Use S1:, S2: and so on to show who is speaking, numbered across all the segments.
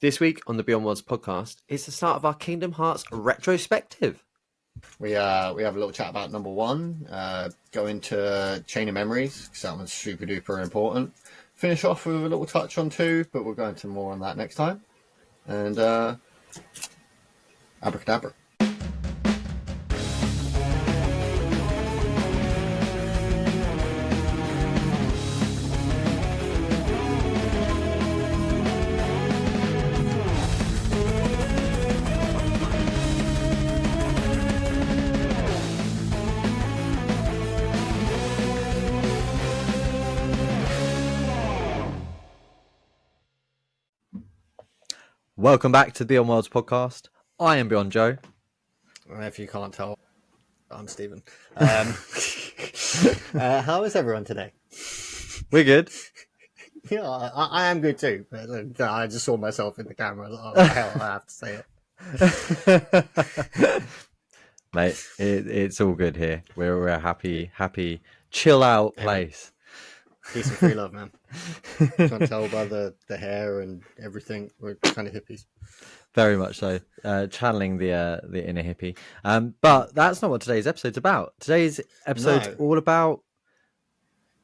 S1: This week on the Beyond Worlds podcast, it's the start of our Kingdom Hearts retrospective.
S2: We have a little chat about number one, go into Chain of Memories, because that one's super duper important. Finish off with a little touch on two, but we'll go into more on that next time. And abracadabra.
S1: Welcome back to the Beyond Worlds podcast. I am Beyond Joe.
S2: If you can't tell, I'm Stephen. How is everyone today?
S1: We're good.
S2: Yeah, I am good too. But I just saw myself in the camera. Oh, hell, I have to say
S1: it. Mate, it's all good here. We're a happy, chill out place.
S2: Peace and free love, man. Can't tell by the hair and everything. We're kind of hippies.
S1: Very much so. Channeling the inner hippie. But that's not what today's episode's about. Today's episode's all about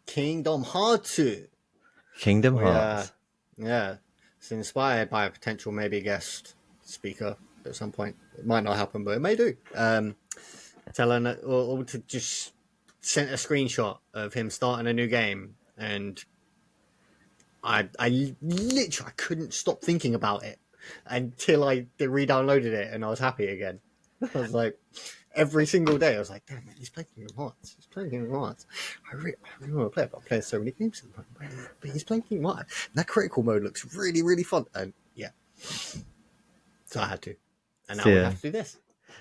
S2: Kingdom Hearts.
S1: Kingdom Hearts.
S2: Yeah. It's inspired by a potential maybe guest speaker at some point. It might not happen, but it may do. Telling or to just sent a screenshot of him starting a new game, and I literally couldn't stop thinking about it until I re-downloaded it, and I was happy again. I was like, every single day, I was like, damn man, he's playing Kingdom Hearts. I really want to play it, but I'm playing so many games at the moment. But he's playing Kingdom Hearts. And that critical mode looks really, really fun. And yeah. So I had to. And now we have to do this.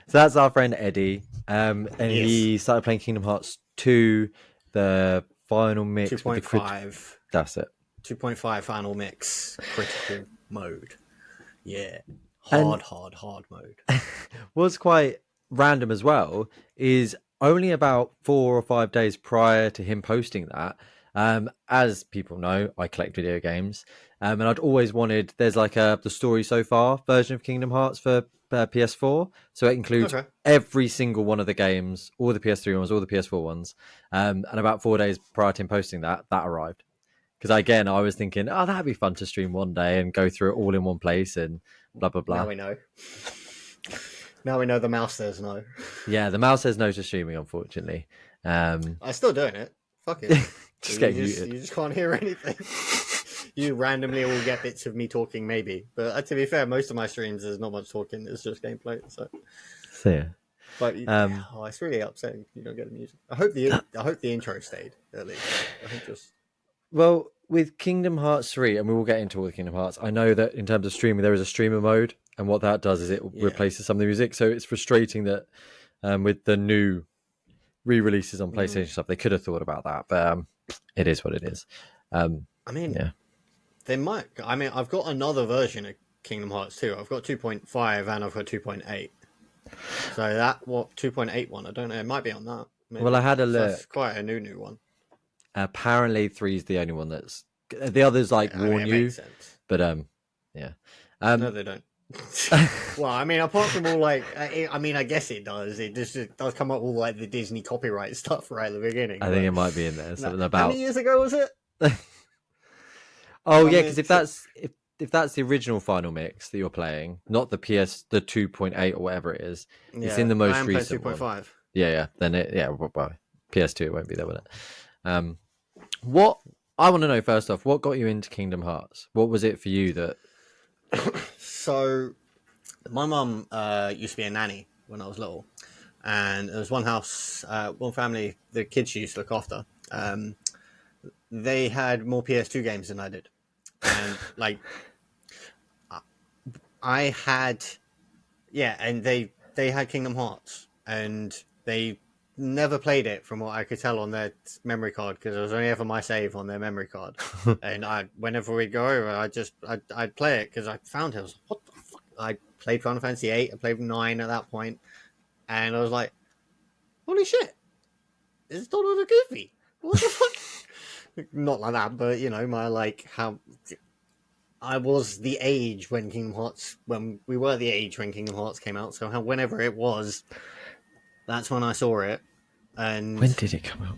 S1: So that's our friend Eddie. And he started playing Kingdom Hearts 2, the final mix.
S2: 2.5.
S1: That's it.
S2: 2.5 final mix, critical mode. Yeah. Hard mode.
S1: What's quite random as well is only about 4 or 5 days prior to him posting that. As people know, I collect video games. And I'd always wanted, there's like the story so far version of Kingdom Hearts for PS4. So it includes every single one of the games, all the PS3 ones, all the PS4 ones. And about 4 days prior to him posting that arrived. Because again, I was thinking, oh, that'd be fun to stream one day and go through it all in one place and blah, blah, blah.
S2: Now we know. Now we know the mouse says no.
S1: Yeah, the mouse says no to streaming, unfortunately.
S2: I'm still doing it. Fuck it. You just can't hear anything. You randomly will get bits of me talking, maybe. But to be fair, most of my streams, there's not much talking. It's just gameplay. So
S1: yeah.
S2: But it's really upsetting you don't get the music. I hope the intro stayed, at least. I think just...
S1: Well, with Kingdom Hearts 3, and we will get into all the Kingdom Hearts, I know that in terms of streaming, there is a streamer mode, and what that does is it replaces some of the music. So it's frustrating that with the new re-releases on PlayStation stuff, they could have thought about that, but it is what it is.
S2: They might. I mean, I've got another version of Kingdom Hearts 2. I've got 2.5 and I've got 2.8. So that 2.8 one, I don't know. It might be on that. Maybe.
S1: Well, I had a look.
S2: It's quite a new one.
S1: Apparently 3 is the only one that's... The others warn you.
S2: Makes sense.
S1: But yeah.
S2: No, they don't. Well, I mean, apart from all I guess it does. It does come up with all the Disney copyright stuff right at the beginning.
S1: I think it might be in there. Something about...
S2: How many years ago was it?
S1: Oh, yeah, because if that's the original final mix that you're playing, not the 2.8 or whatever it is, it's in the most recent
S2: 2.5.
S1: one. Yeah. Then PS2 it won't be there, will it? What I want to know first off, what got you into Kingdom Hearts? What was it for you that?
S2: So, my mum used to be a nanny when I was little, and there was one house, one family, the kids she used to look after. They had more PS2 games than I did, and I had, and they had Kingdom Hearts, and they never played it from what I could tell on their memory card, because it was only ever my save on their memory card. And whenever we'd go over, I'd play it because I found it. I was like, what the fuck? I played Final Fantasy 8, I played 9 at that point, and I was like, holy shit, it's Donald Goofy. What the fuck? Not like that, but my how I was the age when Kingdom Hearts came out. So whenever it was, that's when I saw it, and
S1: When did it come out?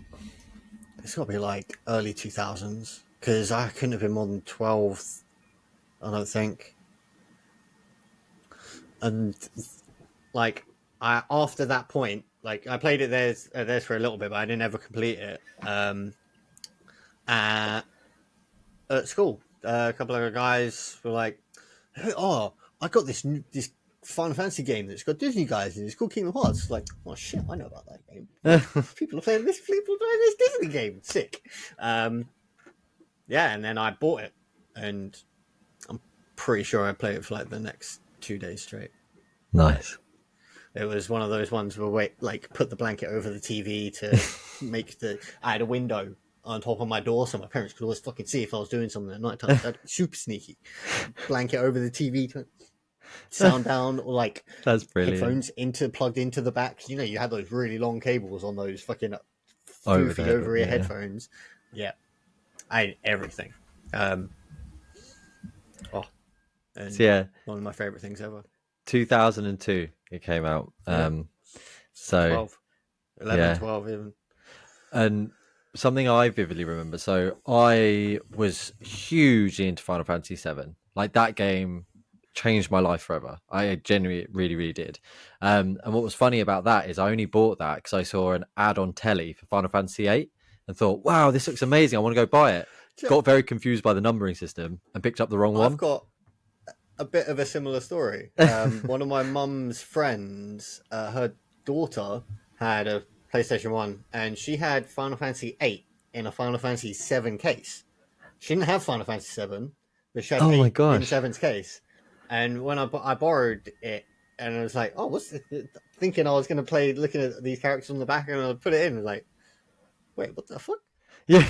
S2: it's got to be like early 2000s because I couldn't have been more than 12. I don't think. And like I after that point, like I played it there's for a little bit, but I didn't ever complete it. At, at school, a couple of guys were like, "Oh, I got this Final Fantasy game that's got Disney guys in it. It's called Kingdom Hearts." Like, oh shit, I know about that game. Like, people are playing this. People are playing this Disney game. Sick. Yeah, and then I bought it, and I'm pretty sure I played it for like the next 2 days straight.
S1: Nice.
S2: It was one of those ones where like put the blanket over the TV to make the. I had a window on top of my door, so my parents could always fucking see if I was doing something at night time. That'd be super sneaky. Blanket over the TV to sound down, or like
S1: That's brilliant.
S2: headphones plugged into the back. You know, you had those really long cables on those fucking
S1: Over
S2: foofy
S1: there,
S2: over ear
S1: yeah.
S2: headphones. Yeah, I had everything. Um, oh,
S1: So
S2: and
S1: yeah,
S2: one of my favorite things ever.
S1: 2002 it came out.
S2: Yeah,
S1: So
S2: 12, 11,
S1: yeah,
S2: 12 even.
S1: and something I vividly remember. So I was hugely into Final Fantasy VII. Like that game changed my life forever. I genuinely, really, really did. And what was funny about that is I only bought that because I saw an ad on telly for Final Fantasy VIII and thought, "Wow, this looks amazing! I want to go buy it." Got very confused by the numbering system and picked up the wrong
S2: I've
S1: one.
S2: got a bit of a similar story. One of my mum's friends, her daughter had a PlayStation 1 and she had Final Fantasy 8 in a Final Fantasy 7 case. She didn't have Final Fantasy 7, but she had
S1: Oh my
S2: 8 in
S1: gosh!
S2: seven's case. And when I borrowed it, and I was like, oh, what's this? Thinking I was going to play, looking at these characters on the back, and I put it in, and was like, wait, what the fuck?
S1: Yeah.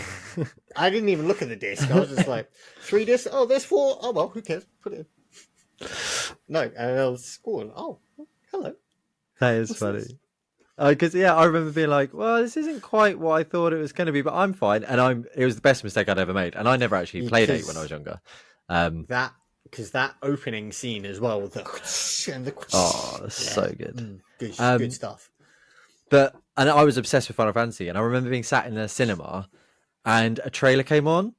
S2: I didn't even look at the disc. I was just like, 3 discs? Oh, there's 4. Oh, well, who cares? Put it in. No, and I was schooling. Oh, hello.
S1: That is
S2: What's
S1: funny.
S2: this?
S1: Because yeah, I remember being like, "Well, this isn't quite what I thought it was going to be, but I'm fine." And it was the best mistake I'd ever made, and I never actually played eight when I was
S2: Because
S1: younger. Um,
S2: that because that opening scene as well, with the and the
S1: oh, that's
S2: yeah,
S1: so good.
S2: good
S1: Um,
S2: stuff.
S1: and I was obsessed with Final Fantasy, and I remember being sat in a cinema, and a trailer came on,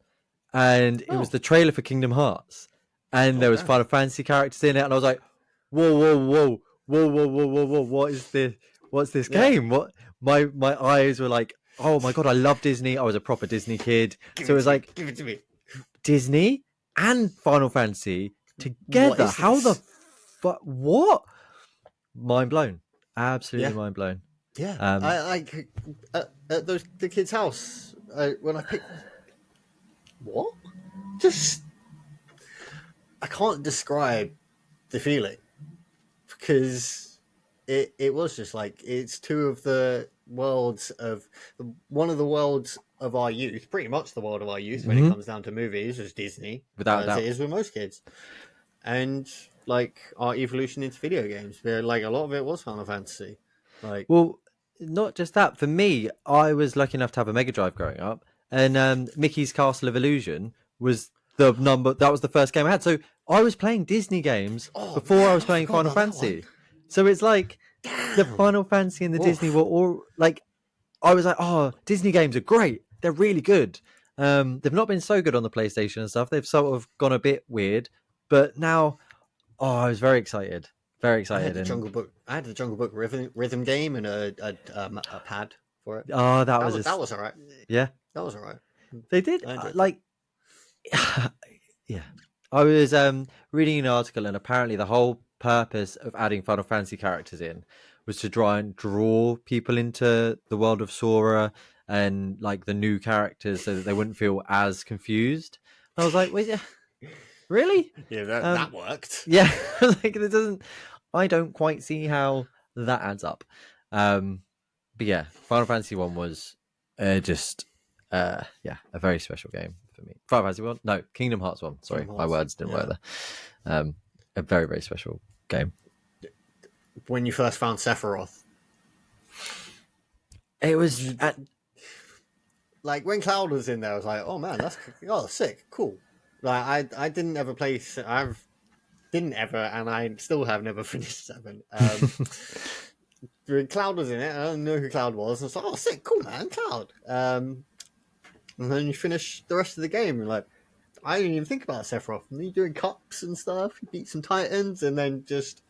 S1: and it was
S2: Oh,
S1: the trailer for Kingdom Hearts, and
S2: oh
S1: there was
S2: damn.
S1: Final Fantasy characters in it, and I was like, "Whoa, whoa, whoa, whoa, whoa, whoa, whoa, whoa! What is this? What's this
S2: Yeah,
S1: game? What?" My eyes were like, "Oh my god, I love Disney! I was a proper Disney kid."
S2: give
S1: So it
S2: it
S1: was
S2: to me.
S1: like
S2: Give it to me.
S1: Disney and Final Fantasy
S2: What
S1: together.
S2: is
S1: How the
S2: this?
S1: what? Mind blown! Absolutely
S2: Yeah,
S1: mind blown.
S2: yeah.
S1: Um,
S2: I like at the kid's house when I picked what? Just I can't describe the feeling because it was just like it's two of the worlds of one of the worlds of our youth, pretty much the world of our youth when it
S1: mhm,
S2: comes down to movies, is Disney,
S1: without a
S2: as it
S1: doubt.
S2: is with most kids, and like our evolution into video games, where like a lot of it was Final Fantasy, like
S1: Well, not just that. For me, I was lucky enough to have a Mega Drive growing up, and Mickey's Castle of Illusion was the number. That was the first game I had. So I was playing Disney games
S2: oh
S1: before I
S2: man,
S1: was
S2: I
S1: playing
S2: forgot
S1: Final
S2: about that one.
S1: Fantasy. So it's like the
S2: Damn,
S1: Final Fantasy and the Disney
S2: oof,
S1: were all like. I was like, oh, Disney games are great. They're really good. They've not been so good on the PlayStation and stuff. They've sort of gone a bit weird, but now, oh, I was very excited, very
S2: I had
S1: excited,
S2: the
S1: and
S2: Jungle Book. I had the Jungle Book rhythm game and a pad for it.
S1: oh, that was
S2: That
S1: just
S2: was all right.
S1: yeah.
S2: That was all right.
S1: They did
S2: I enjoyed that.
S1: like yeah. I was reading an article, and apparently the whole purpose of adding Final Fantasy characters in was to try and draw people into the world of Sora and like the new characters, so that they wouldn't feel as confused. And I was like, wait, yeah, really?
S2: Yeah, that
S1: Um,
S2: worked.
S1: yeah, like it doesn't. I don't quite see how that adds up. Um, but yeah, Final Fantasy One was just yeah, a very special game for me. Final Fantasy One, no, Kingdom Hearts One. Sorry,
S2: Kingdom
S1: my
S2: Hearts.
S1: words didn't work
S2: Yeah.
S1: there. A very very special game.
S2: When you first found Sephiroth,
S1: It
S2: did
S1: was
S2: you, like when Cloud was in there, I was like, oh man, that's sick, cool. Like I didn't ever play. I've didn't ever, and I still have never finished 7. Cloud was in it. I don't know who Cloud was. I was like, oh, sick, cool, man, Cloud. And then you finish the rest of the game. You're like, I didn't even think about Sephiroth. And you're doing cups and stuff. You beat some titans, and then just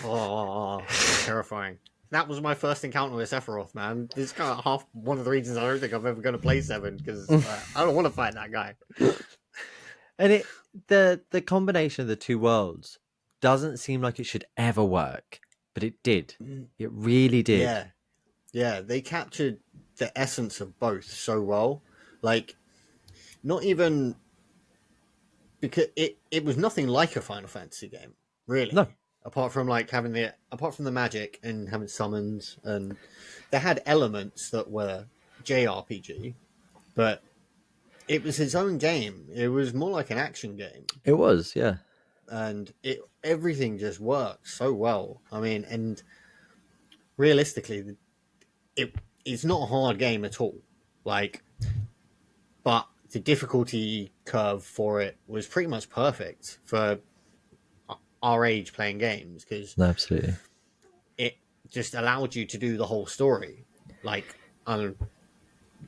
S2: oh, terrifying. That was my first encounter with Sephiroth, man. This is kind of half one of the reasons I don't think I'm ever going to play 7 because I don't want to fight that guy.
S1: And the combination of the two worlds doesn't seem like it should ever work, but it did. It really did.
S2: Yeah, yeah, they captured the essence of both so well. Like, not even because it was nothing like a Final Fantasy game,
S1: No,
S2: really. Apart from like apart from the magic and having summons, and they had elements that were JRPG, but it was its own game. It was more like an action game,
S1: it was. Yeah,
S2: and everything just worked so well. I mean, and realistically, it it's not a hard game at all. Like, but the difficulty curve for it was pretty much perfect for our age playing games because
S1: absolutely.
S2: it just allowed you to do the whole story. Like,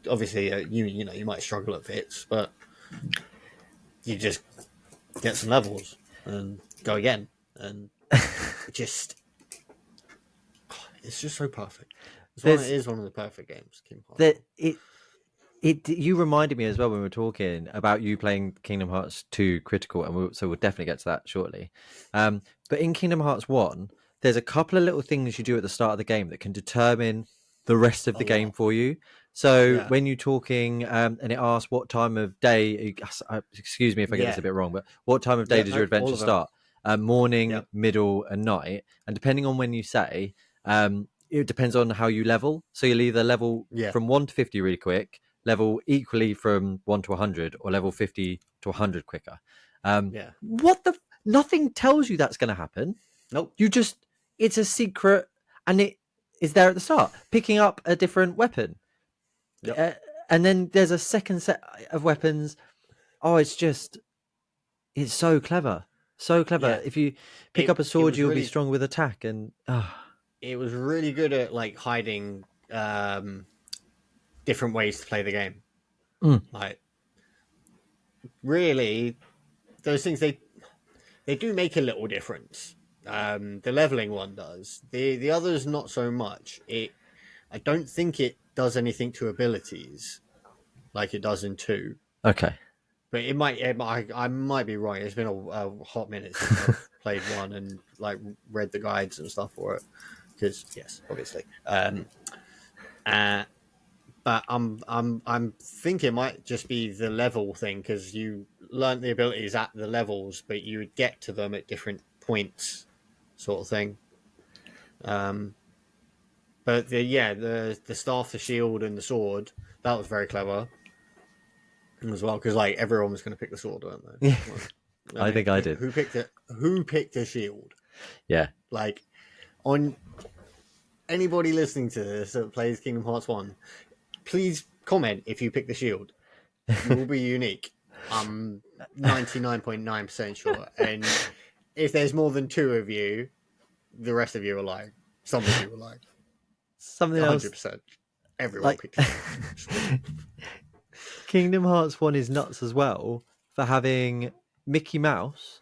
S2: obviously, you know you might struggle at bits, but you just get some levels and go again, and it just it's just so perfect. It
S1: There's
S2: is one of the perfect games, Kingdom Hearts
S1: that
S2: 1.
S1: it you reminded me as well when we were talking about you playing Kingdom Hearts 2 Critical, and so we'll definitely get to that shortly. But in Kingdom Hearts 1, there's a couple of little things you do at the start of the game that can determine the rest of
S2: A
S1: the game
S2: lot,
S1: for you. So
S2: yeah,
S1: when you're talking, and it asks what time of day, excuse me if I get this
S2: yeah,
S1: a bit wrong, but what time of day
S2: yeah.
S1: does your
S2: No, all
S1: adventure
S2: of them.
S1: start? Morning,
S2: Yep.
S1: middle, and night. And depending on when you say, it depends on how you level. So you'll either level
S2: Yeah,
S1: from 1 to 50 really quick, level equally from 1 to 100, or level 50 to 100 quicker.
S2: yeah.
S1: What the? Nothing tells you that's going to happen.
S2: Nope.
S1: You just, it's a secret, and it is there at the start. Picking up a different weapon.
S2: Yep.
S1: Uh, and then there's a second set of weapons. Oh, it's so clever. So clever.
S2: Yeah.
S1: If you pick
S2: It
S1: up a
S2: it
S1: sword,
S2: was
S1: you'll be
S2: really
S1: strong with attack. And
S2: it was really good at like hiding different ways to play the game.
S1: mm,
S2: Like, really, those things they do make a little difference. The leveling one does. The others not so much. I don't think it does anything to abilities like it does in 2.
S1: okay.
S2: But I might be wrong. It's been a hot minute since I've played 1 and like read the guides and stuff for it. Because yes, obviously. Uh, but I'm thinking it might just be the level thing because you learn the abilities at the levels, but you would get to them at different points, sort of thing. Um, but the staff, the shield, and the sword that was very clever as well because like everyone was going to pick the sword, weren't
S1: Yeah,
S2: they? Like, I
S1: I
S2: mean,
S1: think I did.
S2: who picked it? Who picked a shield?
S1: Yeah.
S2: Like, on anybody listening to this that plays Kingdom Hearts 1, please comment if you pick the shield. You will be unique. I'm 99.9% sure. And if there's more than 2 of you, the rest of you are lying. Some of you are lying.
S1: Something else
S2: 100%. Everyone
S1: like
S2: picked a shield.
S1: Kingdom Hearts 1 is nuts as well for having Mickey Mouse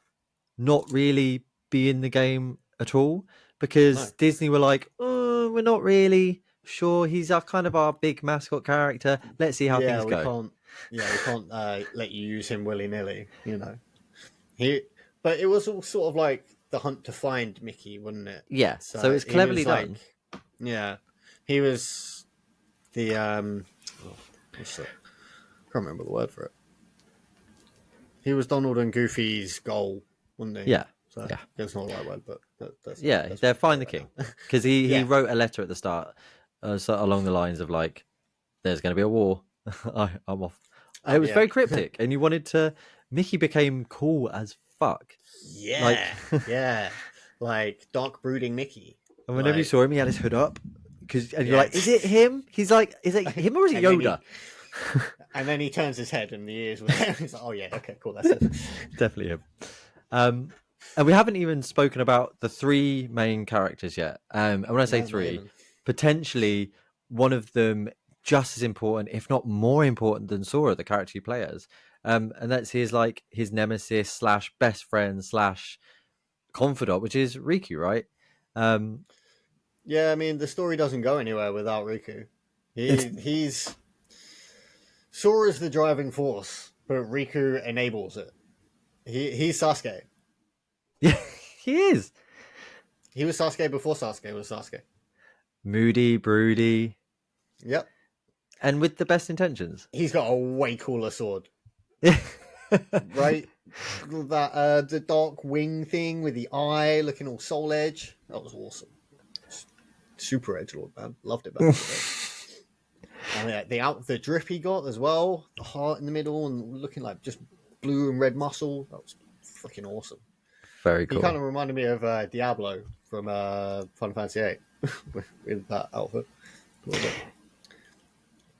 S1: not really be in the game at all
S2: No.
S1: because Disney were like, oh, we're not really sure. He's our kind of our big mascot character. Let's see how
S2: Yeah,
S1: things
S2: we
S1: go.
S2: can't. Yeah, we can't let you use him willy nilly. You know. He, but it was all sort of like the hunt to find Mickey, wasn't it?
S1: Yeah, so
S2: So
S1: it's
S2: he
S1: cleverly
S2: was like,
S1: done.
S2: yeah, he was the what's it? I can't remember the word for it. He was Donald and Goofy's goal, wasn't he?
S1: Yeah,
S2: So
S1: yeah,
S2: that's not the right word, but
S1: yeah.
S2: that's what
S1: They're
S2: we can say
S1: find the
S2: right
S1: king
S2: now.
S1: because he
S2: Yeah.
S1: wrote a letter at the start, so along the lines of like, "There's going to be a war. I'm off." It
S2: Oh
S1: was
S2: yeah.
S1: very cryptic, and you wanted to. Mickey became cool as fuck. Like,
S2: Yeah. Yeah. Like dark brooding Mickey.
S1: and whenever you
S2: Like
S1: saw him, he had his hood up. and you're
S2: Yeah,
S1: like, is it him? He's like, is it him or is it
S2: and then
S1: Yoda?
S2: he turns his head and the ears were there. He's like, oh yeah, okay, cool, that's it.
S1: Definitely him. And we haven't even spoken about the three main characters yet. And when I say
S2: No, not
S1: three,
S2: even.
S1: potentially one of them just as important, if not more important than Sora, the character you play as. And that's his nemesis slash best friend slash confidant, which is Riku, right? Um,
S2: Yeah, I mean the story doesn't go anywhere without Riku.
S1: it's
S2: He's Sora's the driving force, but Riku enables it. He's Sasuke.
S1: yeah, he is
S2: He was Sasuke before Sasuke was Sasuke.
S1: moody, broody,
S2: Yep.
S1: and with the best intentions.
S2: He's got a way cooler sword, right? That the dark wing thing with the eye looking all soul edge. That was awesome. Super edgelord, man. Loved it back in the day. And the drip he got as well, the heart in the middle and looking like just blue and red muscle. That was freaking awesome.
S1: Very
S2: He kind
S1: cool.
S2: of reminded me of Diablo from Final Fantasy VIII with that outfit. A little bit.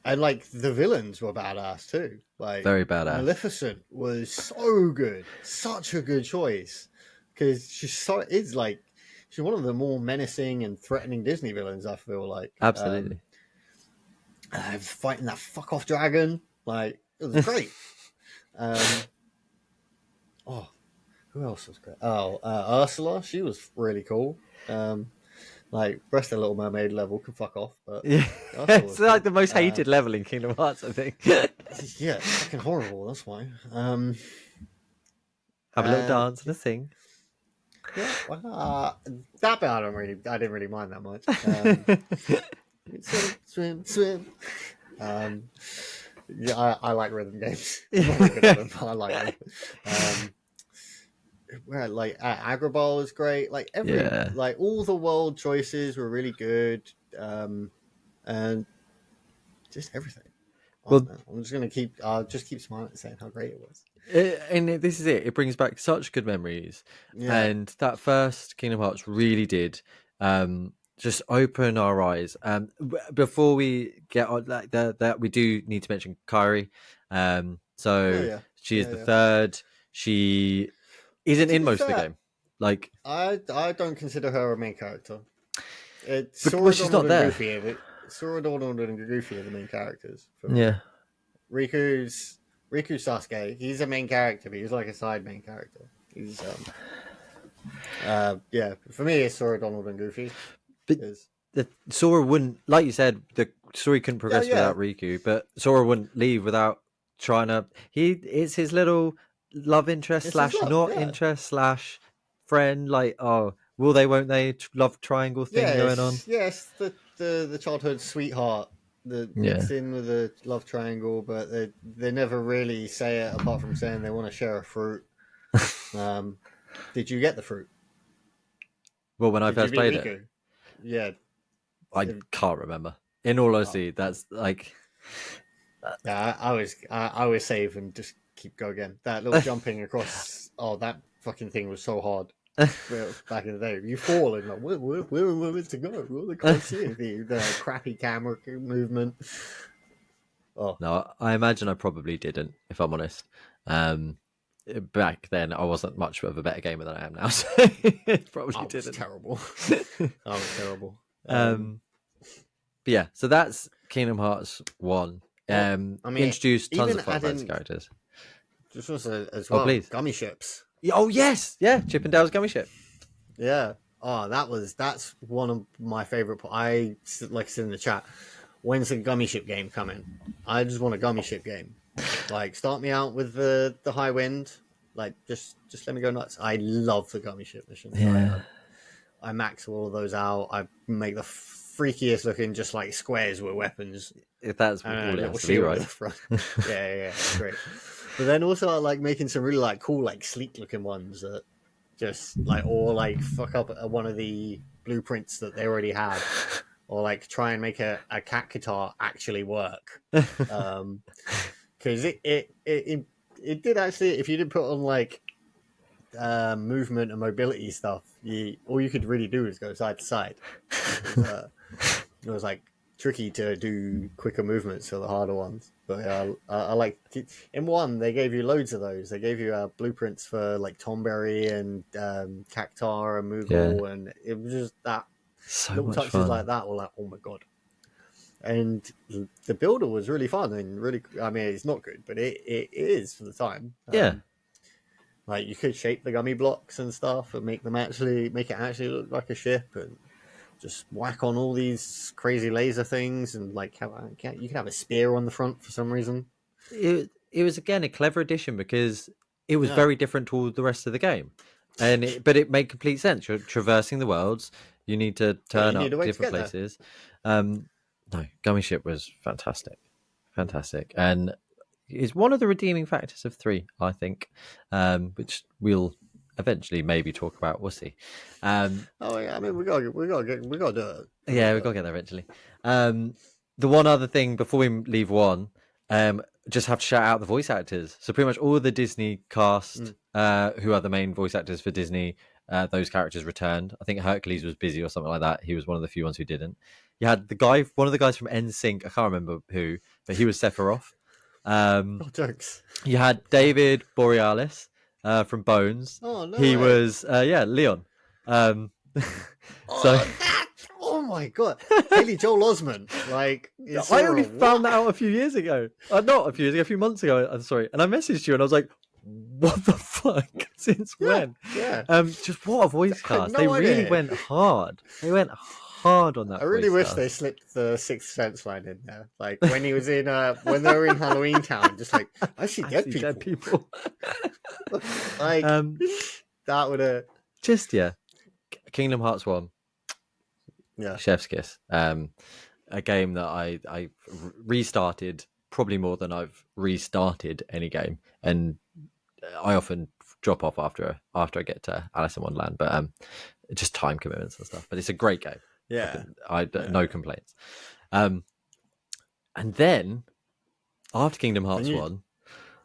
S2: And like the villains were badass too. Like
S1: Very badass.
S2: Maleficent was so good, such a good choice because she's one of the more menacing and threatening Disney villains. I feel like
S1: Absolutely.
S2: fighting that fuck off dragon, like it was great. um, oh, who else was great? Oh, Ursula, she was really cool. Like rest of Little Mermaid level can fuck off, but
S1: Yeah,
S2: Ursula
S1: it's
S2: was
S1: like
S2: cool.
S1: the most hated level in Kingdom Hearts, I think.
S2: Yeah, it's fucking horrible. That's why.
S1: Have a little
S2: Uh,
S1: dance and a sing.
S2: yeah, that bit I didn't really mind that much. Swim. Um, yeah, I like rhythm games. I'm not very good at them, but I like them. Where like Agrabah was great. Like
S1: Yeah.
S2: like all the world choices were really good. And just everything. Oh
S1: Well,
S2: man, I'm just gonna keep. I'll just keep smiling and saying how great it was.
S1: this is it. It brings back such good memories,
S2: Yeah.
S1: and that first Kingdom Hearts really did just open our eyes. Before we get on, like that, we do need to mention Kairi.
S2: Oh
S1: So
S2: yeah.
S1: she is
S2: Yeah,
S1: the
S2: yeah.
S1: third. She isn't
S2: To
S1: in
S2: be
S1: most of the
S2: fair,
S1: game, like,
S2: I don't consider her a main character. It's
S1: but well,
S2: Sora,
S1: she's
S2: Donald,
S1: not
S2: and
S1: there.
S2: Goofy. Sora, Donald, and Goofy are the main characters for me.
S1: Yeah.
S2: Riku's Sasuke. He's a main character, but he's like a side main character. He's yeah. For me, it's Sora, Donald, and Goofy.
S1: But
S2: Is
S1: the Sora wouldn't, like you said, the story couldn't
S2: yeah,
S1: progress
S2: yeah.
S1: without Riku, but Sora wouldn't leave without trying to. It's his little love interest
S2: It's his
S1: slash
S2: love.
S1: not
S2: Yeah,
S1: interest slash friend. Like, oh, will they, won't they? Love triangle thing going on.
S2: yes. The childhood sweetheart that
S1: Yeah.
S2: mixed in with the love triangle, but they never really say it apart from saying they want to share a fruit. Um, did you get the fruit?
S1: Well, when I
S2: Did you
S1: first
S2: beat
S1: played it,
S2: Riku? Yeah.
S1: I
S2: If-
S1: can't remember. In all
S2: oh,
S1: honesty, that's like.
S2: yeah, I always save and just keep go again. That little jumping across. Oh, that fucking thing was so hard. Back in the day, you fall and like, where am I meant to go? Well, I can't see it. The crappy camera movement. Oh,
S1: No, I imagine I probably didn't, if I'm honest. Um, Back then, I wasn't much of a better gamer than I am now, so probably
S2: I was
S1: didn't.
S2: terrible. I was terrible.
S1: um, but yeah, so that's Kingdom Hearts 1.
S2: Well, I mean,
S1: Introduced tons
S2: even
S1: of Final Fantasy
S2: adding
S1: characters.
S2: just also as
S1: Oh,
S2: well,
S1: please.
S2: gummy ships.
S1: Oh, yes. Yeah, Chip and Dale's Gummy Ship.
S2: Yeah. Oh, that's one of my favorite. Like I said in the chat. When's the gummy ship game coming? I just want a gummy ship game. Like, start me out with the high wind. Like, just let me go nuts. I love the gummy ship missions.
S1: Yeah.
S2: I max all of those out. I make the freakiest looking, just like squares with weapons
S1: If that's
S2: and
S1: all
S2: a
S1: it
S2: little
S1: has to be,
S2: shield at
S1: right?
S2: the front. Yeah, it's great. But then also I like making some really like cool, like sleek looking ones that just like or like fuck up one of the blueprints that they already had, or like try and make a cat guitar actually work. Because it did actually. If you did put on like movement and mobility stuff, all you could really do is go side to side. It it was like tricky to do quicker movements for the harder ones. But yeah, I like in one they gave you loads of those. They gave you blueprints for like Tomberry and Cactar and
S1: Yeah,
S2: Moogle, and it was just that
S1: so
S2: little
S1: much
S2: touches like
S1: fun.
S2: that were like, oh my god. And the builder was really fun and really. I mean, it's not good, but it is for the time.
S1: Yeah,
S2: Like you could shape the gummy blocks and stuff and make it actually look like a ship and just whack on all these crazy laser things and like you can have a spear on the front for some reason.
S1: it was again a clever addition because it was
S2: Yeah,
S1: very different to all the rest of the game, but it made complete sense. You're traversing the worlds. You need to
S2: yeah, you
S1: turn
S2: need a
S1: up
S2: way to
S1: different
S2: get there.
S1: places. Um, no, Gummy Ship was fantastic, fantastic, and is one of the redeeming factors of three, I think, which we'll eventually maybe talk about. We'll see. Um,
S2: Oh yeah, I mean we gotta do it. We gotta
S1: yeah,
S2: do
S1: we've got
S2: it.
S1: to get there eventually. The one other thing before we leave one, just have to shout out the voice actors. So pretty much all the Disney cast,
S2: Mm.
S1: who are the main voice actors for Disney, those characters returned. I think Hercules was busy or something like that. He was one of the few ones who didn't. You had one of the guys from NSYNC. I can't remember who, but he was Sephiroth. Um,
S2: Oh, jokes.
S1: you had David Borealis from Bones.
S2: Oh no
S1: He
S2: way.
S1: was Leon. Um, so
S2: Oh that. Oh my god. Haley Joel Osment. Like is
S1: I
S2: Sora.
S1: only found
S2: What?
S1: that out a few years ago. Not a few years ago, a few months ago. I'm sorry, and I messaged you, and I was like, "What the fuck? Since
S2: Yeah.
S1: when?"
S2: Yeah.
S1: Just what a voice
S2: I had
S1: cast! They
S2: no
S1: really
S2: idea.
S1: went hard. They went hard on
S2: I
S1: that
S2: really
S1: voice
S2: wish they
S1: cast.
S2: slipped the Sixth Sense line in there. Like when he was in when they were in Halloween Town, just like I see
S1: I
S2: dead
S1: see dead
S2: people.
S1: people.
S2: Like
S1: um,
S2: that would have
S1: just yeah, Kingdom Hearts One,
S2: yeah.
S1: Chef's Kiss. A game that I restarted probably more than I've restarted any game, and I often drop off after I get to Alice in Wonderland, but just time commitments and stuff. But it's a great game.
S2: Yeah.
S1: No
S2: Yeah.
S1: complaints. Um, and then after Kingdom
S2: Then
S1: Hearts
S2: you
S1: One,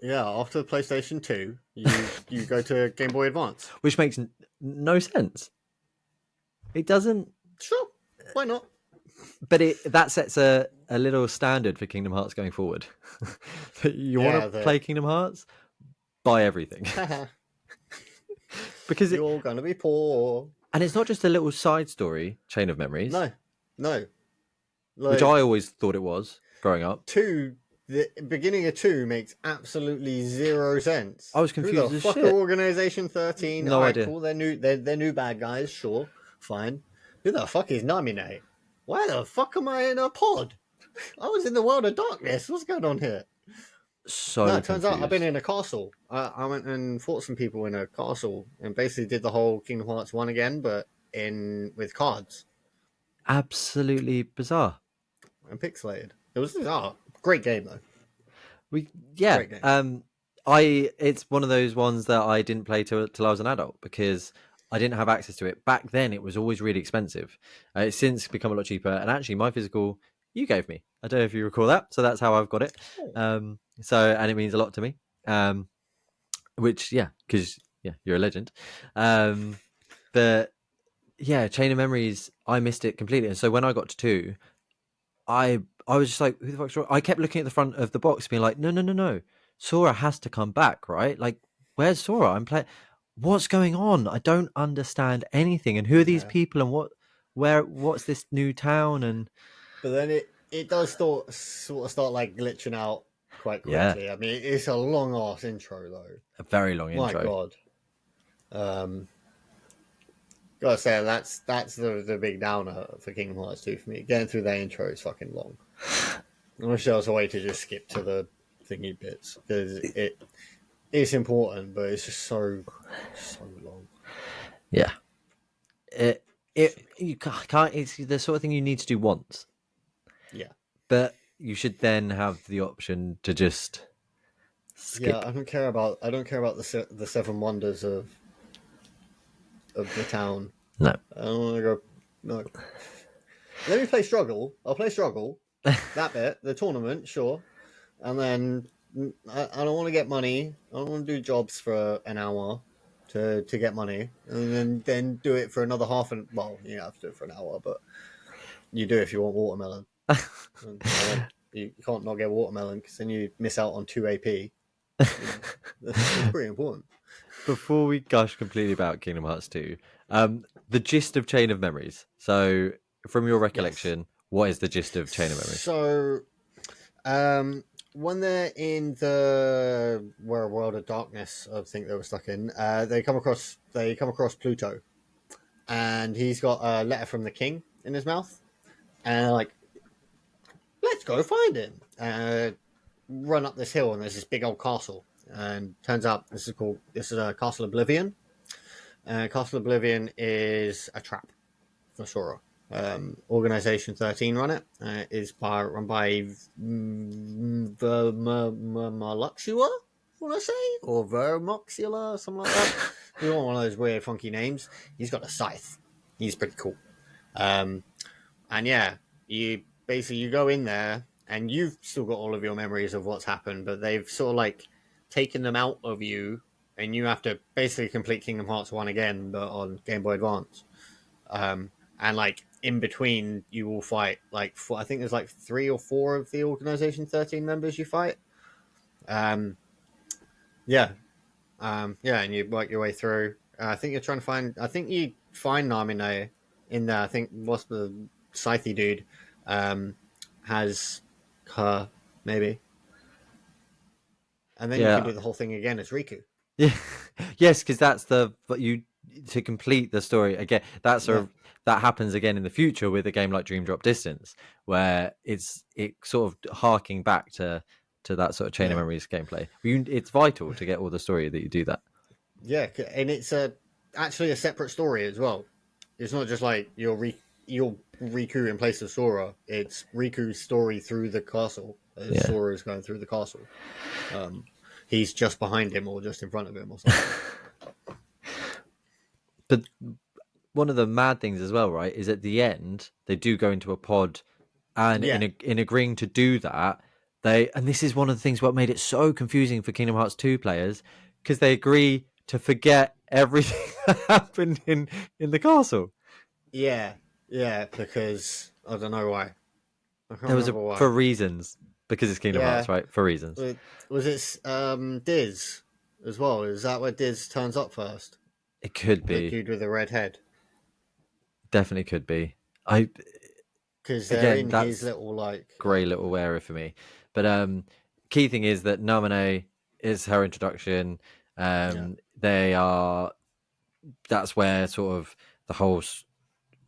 S2: yeah, after the PlayStation 2, you go to Game Boy Advance.
S1: which makes no sense. It doesn't,
S2: Sure. Why not?
S1: but that sets a little standard for Kingdom Hearts going forward. That you want to
S2: Yeah,
S1: play
S2: the
S1: Kingdom Hearts, buy everything because
S2: you're gonna be poor.
S1: and it's not just a little side story, Chain of Memories,
S2: No. No.
S1: which
S2: Like
S1: I always thought it was growing up.
S2: two the beginning of two makes absolutely zero sense.
S1: I was
S2: Who the
S1: confused as
S2: fuck are
S1: shit.
S2: Organization 13?
S1: No
S2: Alright,
S1: idea.
S2: cool, they're new bad guys, sure, fine. Who the fuck is Namine? Why the fuck am I in a pod? I was in the world of darkness. What's going on here? No,
S1: So
S2: it turns out I've been
S1: confused.
S2: in a castle. I went and fought some people in a castle and basically did the whole Kingdom Hearts 1 again, but in with cards
S1: Absolutely bizarre.
S2: and pixelated. It was great game though.
S1: We yeah.
S2: Great game.
S1: I it's one of those ones that I didn't play till I was an adult because I didn't have access to it. Back then it was always really expensive. It's since become a lot cheaper and actually my physical you gave me. I don't know if you recall that. So that's how I've got it.
S2: Oh.
S1: And it means a lot to me. Which yeah, because yeah, you're a legend. Um but yeah, Chain of Memories, I missed it completely. And so when I got to two, I was just like, who the fuck's wrong? I kept looking at the front of the box, being like, no, no, no, no. Sora has to come back, right? Like, where's Sora? I'm playing. What's going on? I don't understand anything. And who are these
S2: Yeah.
S1: people? And what's this new town? And
S2: But then it does sort of start like glitching out quite
S1: yeah,
S2: quickly. I mean, it's a long ass intro though.
S1: a very long
S2: My
S1: intro.
S2: god. Um, gotta say that's the big downer for Kingdom Hearts 2 for me. Getting through that intro is fucking long. I wish there was a way to just skip to the thingy bits because it's important, but it's just so long.
S1: Yeah, it you can't. It's the sort of thing you need to do once,
S2: Yeah,
S1: but you should then have the option to just
S2: yeah.
S1: skip.
S2: I don't care about the seven wonders of the town.
S1: No,
S2: I don't want to go. No, let me play Struggle. I'll play Struggle. That bit, the tournament, sure, and then I don't want to get money. I don't want to do jobs for an hour to get money, and then do it for another half an. Well, you have to do it for an hour, but You do if you want watermelon, and then you can't not get watermelon because then you miss out on 2 AP. It's pretty important.
S1: Before we gush completely about Kingdom Hearts 2, the gist of Chain of Memories. So, from your
S2: Yes.
S1: recollection, what is the gist of Chain of Memories?
S2: So, um, when they're in the world of darkness, I think they were stuck in, they come across Pluto, and he's got a letter from the king in his mouth, and they're like, let's go find him. Run up this hill, and there's this big old castle, and turns out this is a Castle Oblivion. Castle Oblivion is a trap for Sora. Organization 13 run it. Run by Vermaluxua, I want to say, or Vermoxula, something like that. He's got one of those weird, funky names. He's got a scythe. He's pretty cool. Um, and yeah, you go in there, and you've still got all of your memories of what's happened, but they've sort of like taken them out of you, and you have to basically complete Kingdom Hearts 1 again, but on Game Boy Advance. And like in between, you will fight I think there's like 3 or 4 of the Organization 13 members you fight. Um, yeah, yeah, and you work your way through. I think you're trying to find. I think you find Namine in there. I think what's the Scythe dude has her maybe, and then you can
S1: Yeah,
S2: do the whole thing again as Riku.
S1: yeah, yes, because that's the but you to complete the story again.
S2: Yeah,
S1: That happens again in the future with a game like Dream Drop Distance, where it sort of harking back to that sort of Chain of
S2: yeah,
S1: Memories gameplay. It's vital to get all the story that you do that.
S2: yeah, and it's actually a separate story as well. It's not just like you're Riku in place of Sora. It's Riku's story through the castle as
S1: Yeah.
S2: Sora is going through the castle. Um, he's just behind him or just in front of him or something.
S1: But one of the mad things as well, right, is at the end they do go into a pod, and
S2: Yeah,
S1: in agreeing to do that, and this is one of the things what made it so confusing for Kingdom Hearts 2 players, because they agree to forget everything that happened in the castle.
S2: yeah, yeah. Because I don't know why. I can't
S1: There was
S2: remember
S1: for
S2: why.
S1: reasons, because it's Kingdom Hearts,
S2: Yeah,
S1: right? For reasons.
S2: was it Diz as well? Is that where Diz turns up first?
S1: It could
S2: The
S1: be,
S2: dude with the red head.
S1: definitely could be. I
S2: Because they're
S1: Again,
S2: in his
S1: that's
S2: little like
S1: grey little area for me. But key thing is that Namine is her introduction.
S2: yeah.
S1: They are That's where sort of the whole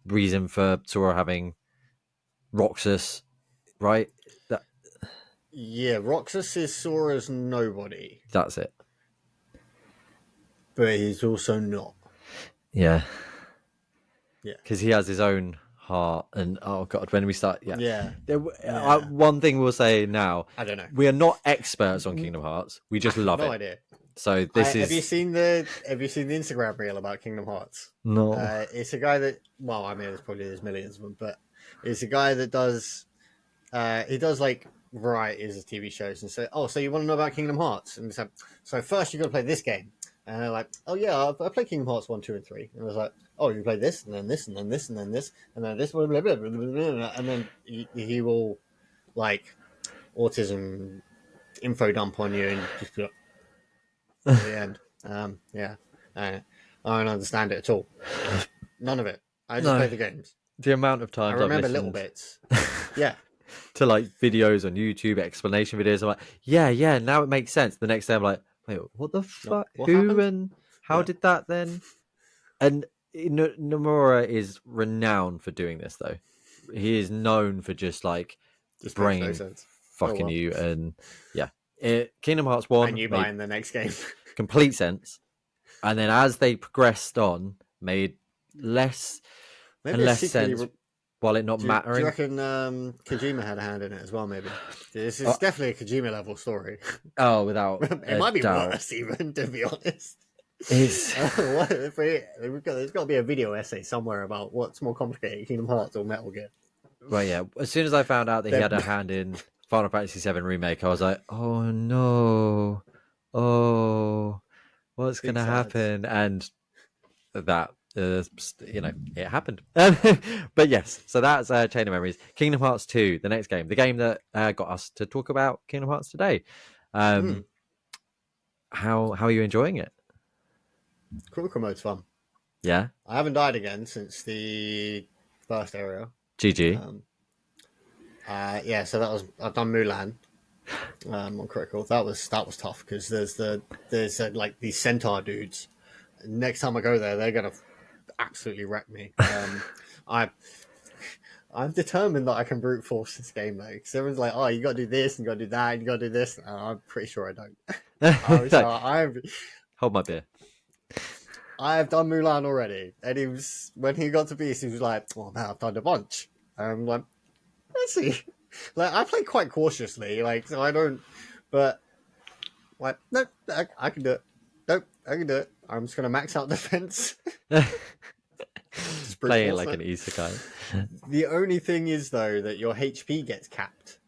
S1: reason for Sora having Roxas, right? That
S2: Yeah, Roxas is Sora's nobody,
S1: that's it.
S2: but he's also not.
S1: Yeah,
S2: Yeah,
S1: because he has his own heart, and oh god, when we start, yeah,
S2: yeah,
S1: there,
S2: yeah.
S1: one thing we'll say now:
S2: I don't know.
S1: we are not experts on Kingdom Hearts. We
S2: I
S1: just
S2: have
S1: love
S2: no
S1: it.
S2: idea.
S1: So this
S2: Have you
S1: is
S2: seen the Instagram reel about Kingdom Hearts?
S1: no,
S2: It's a guy that I mean, there's millions of them, but it's a guy that does he does like varieties of TV shows and say, oh, so you want to know about Kingdom Hearts? And so first you're gonna play this game, and they're like, oh yeah, I played Kingdom Hearts 1, 2, and 3, and I was like, oh, you play this, and then this, and then this, and then this, and then this, blah, blah, blah, blah, blah, blah, and then he will like autism info dump on you and just be like, at the end. Yeah, I don't understand it at all. None of it. I just
S1: no.
S2: play the games.
S1: The amount of
S2: I
S1: times I've
S2: remember little
S1: listened
S2: bits. Yeah,
S1: to like videos on YouTube, explanation videos, I'm like, yeah, now it makes sense. The next day, I'm like, wait, what the
S2: no,
S1: fuck?
S2: what
S1: Who
S2: happened?
S1: and how
S2: Yeah,
S1: did that then? And Nomura is renowned for doing this, though. He is known for just like
S2: just makes no
S1: brain
S2: sense. Oh
S1: fucking
S2: well.
S1: you, and yeah, Kingdom Hearts
S2: And
S1: One
S2: you buy
S1: made
S2: in the next game.
S1: complete sense, and then as they progressed on, made less
S2: Maybe
S1: and
S2: it's
S1: less
S2: secretly.
S1: sense while it not
S2: Do you
S1: mattering.
S2: reckon Kojima had a hand in it as well? Maybe this
S1: Uh,
S2: is definitely a Kojima level story.
S1: oh, without
S2: It
S1: a
S2: might be
S1: doubt,
S2: worse, even to be honest.
S1: is
S2: What if there's got to be a video essay somewhere about what's more complicated, Kingdom Hearts or Metal Gear.
S1: well, yeah. As soon as I found out that he
S2: They're
S1: had a hand in Final Fantasy VII remake, I was like, oh no, oh, what's
S2: big
S1: gonna
S2: sides.
S1: happen? And that it happened. But yes, so that's Chain of Memories. Kingdom Hearts 2, the next game, the game that got us to talk about Kingdom Hearts today.
S2: Mm.
S1: How are you enjoying it?
S2: Critical mode's fun.
S1: Yeah,
S2: I haven't died again since the first area.
S1: GG.
S2: Um, yeah, so I've done Mulan on critical. That was tough because there's like these centaur dudes. Next time I go there, they're gonna absolutely wreck me. I I'm determined that I can brute force this game though, because everyone's like, "Oh, you got to do this, and you got to do that, and you got to do this." And I'm pretty sure I don't. So
S1: Like, hold my beer.
S2: I have done Mulan already, and he was when he got to Beast, he was like, "Oh man, I've done a bunch." And I'm like, "Let's see." Like I play quite cautiously, like so I don't. But like, no, I can do it. Nope, I can do it. I'm just gonna max out defense. Just brute
S1: Playing it
S2: force
S1: like
S2: it.
S1: an isekai.
S2: The only thing is though that your HP gets capped.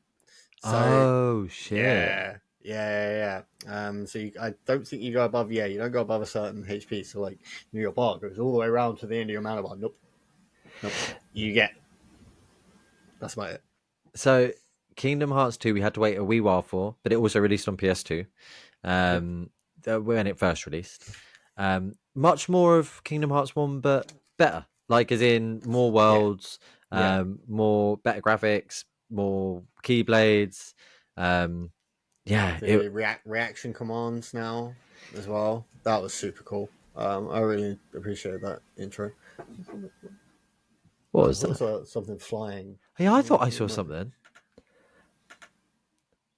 S2: So
S1: Oh shit!
S2: So I don't think you go above. Yeah, you don't go above a certain HP. So like your bar goes all the way around to the end of your mana bar. Nope, nope. You get that's about it.
S1: So Kingdom Hearts 2, we had to wait a wee while for, but it also released on PS2
S2: Yep.
S1: when it first released. Much more of Kingdom Hearts 1, but better. Like, as in more
S2: Yeah.
S1: worlds,
S2: Yeah.
S1: more better graphics, more keyblades. Um, yeah,
S2: The reaction commands now as well. That was super cool. I really appreciate that intro.
S1: what
S2: I
S1: was
S2: thought I
S1: that?
S2: saw something flying.
S1: Yeah, I thought I
S2: It
S1: saw
S2: might be.
S1: something.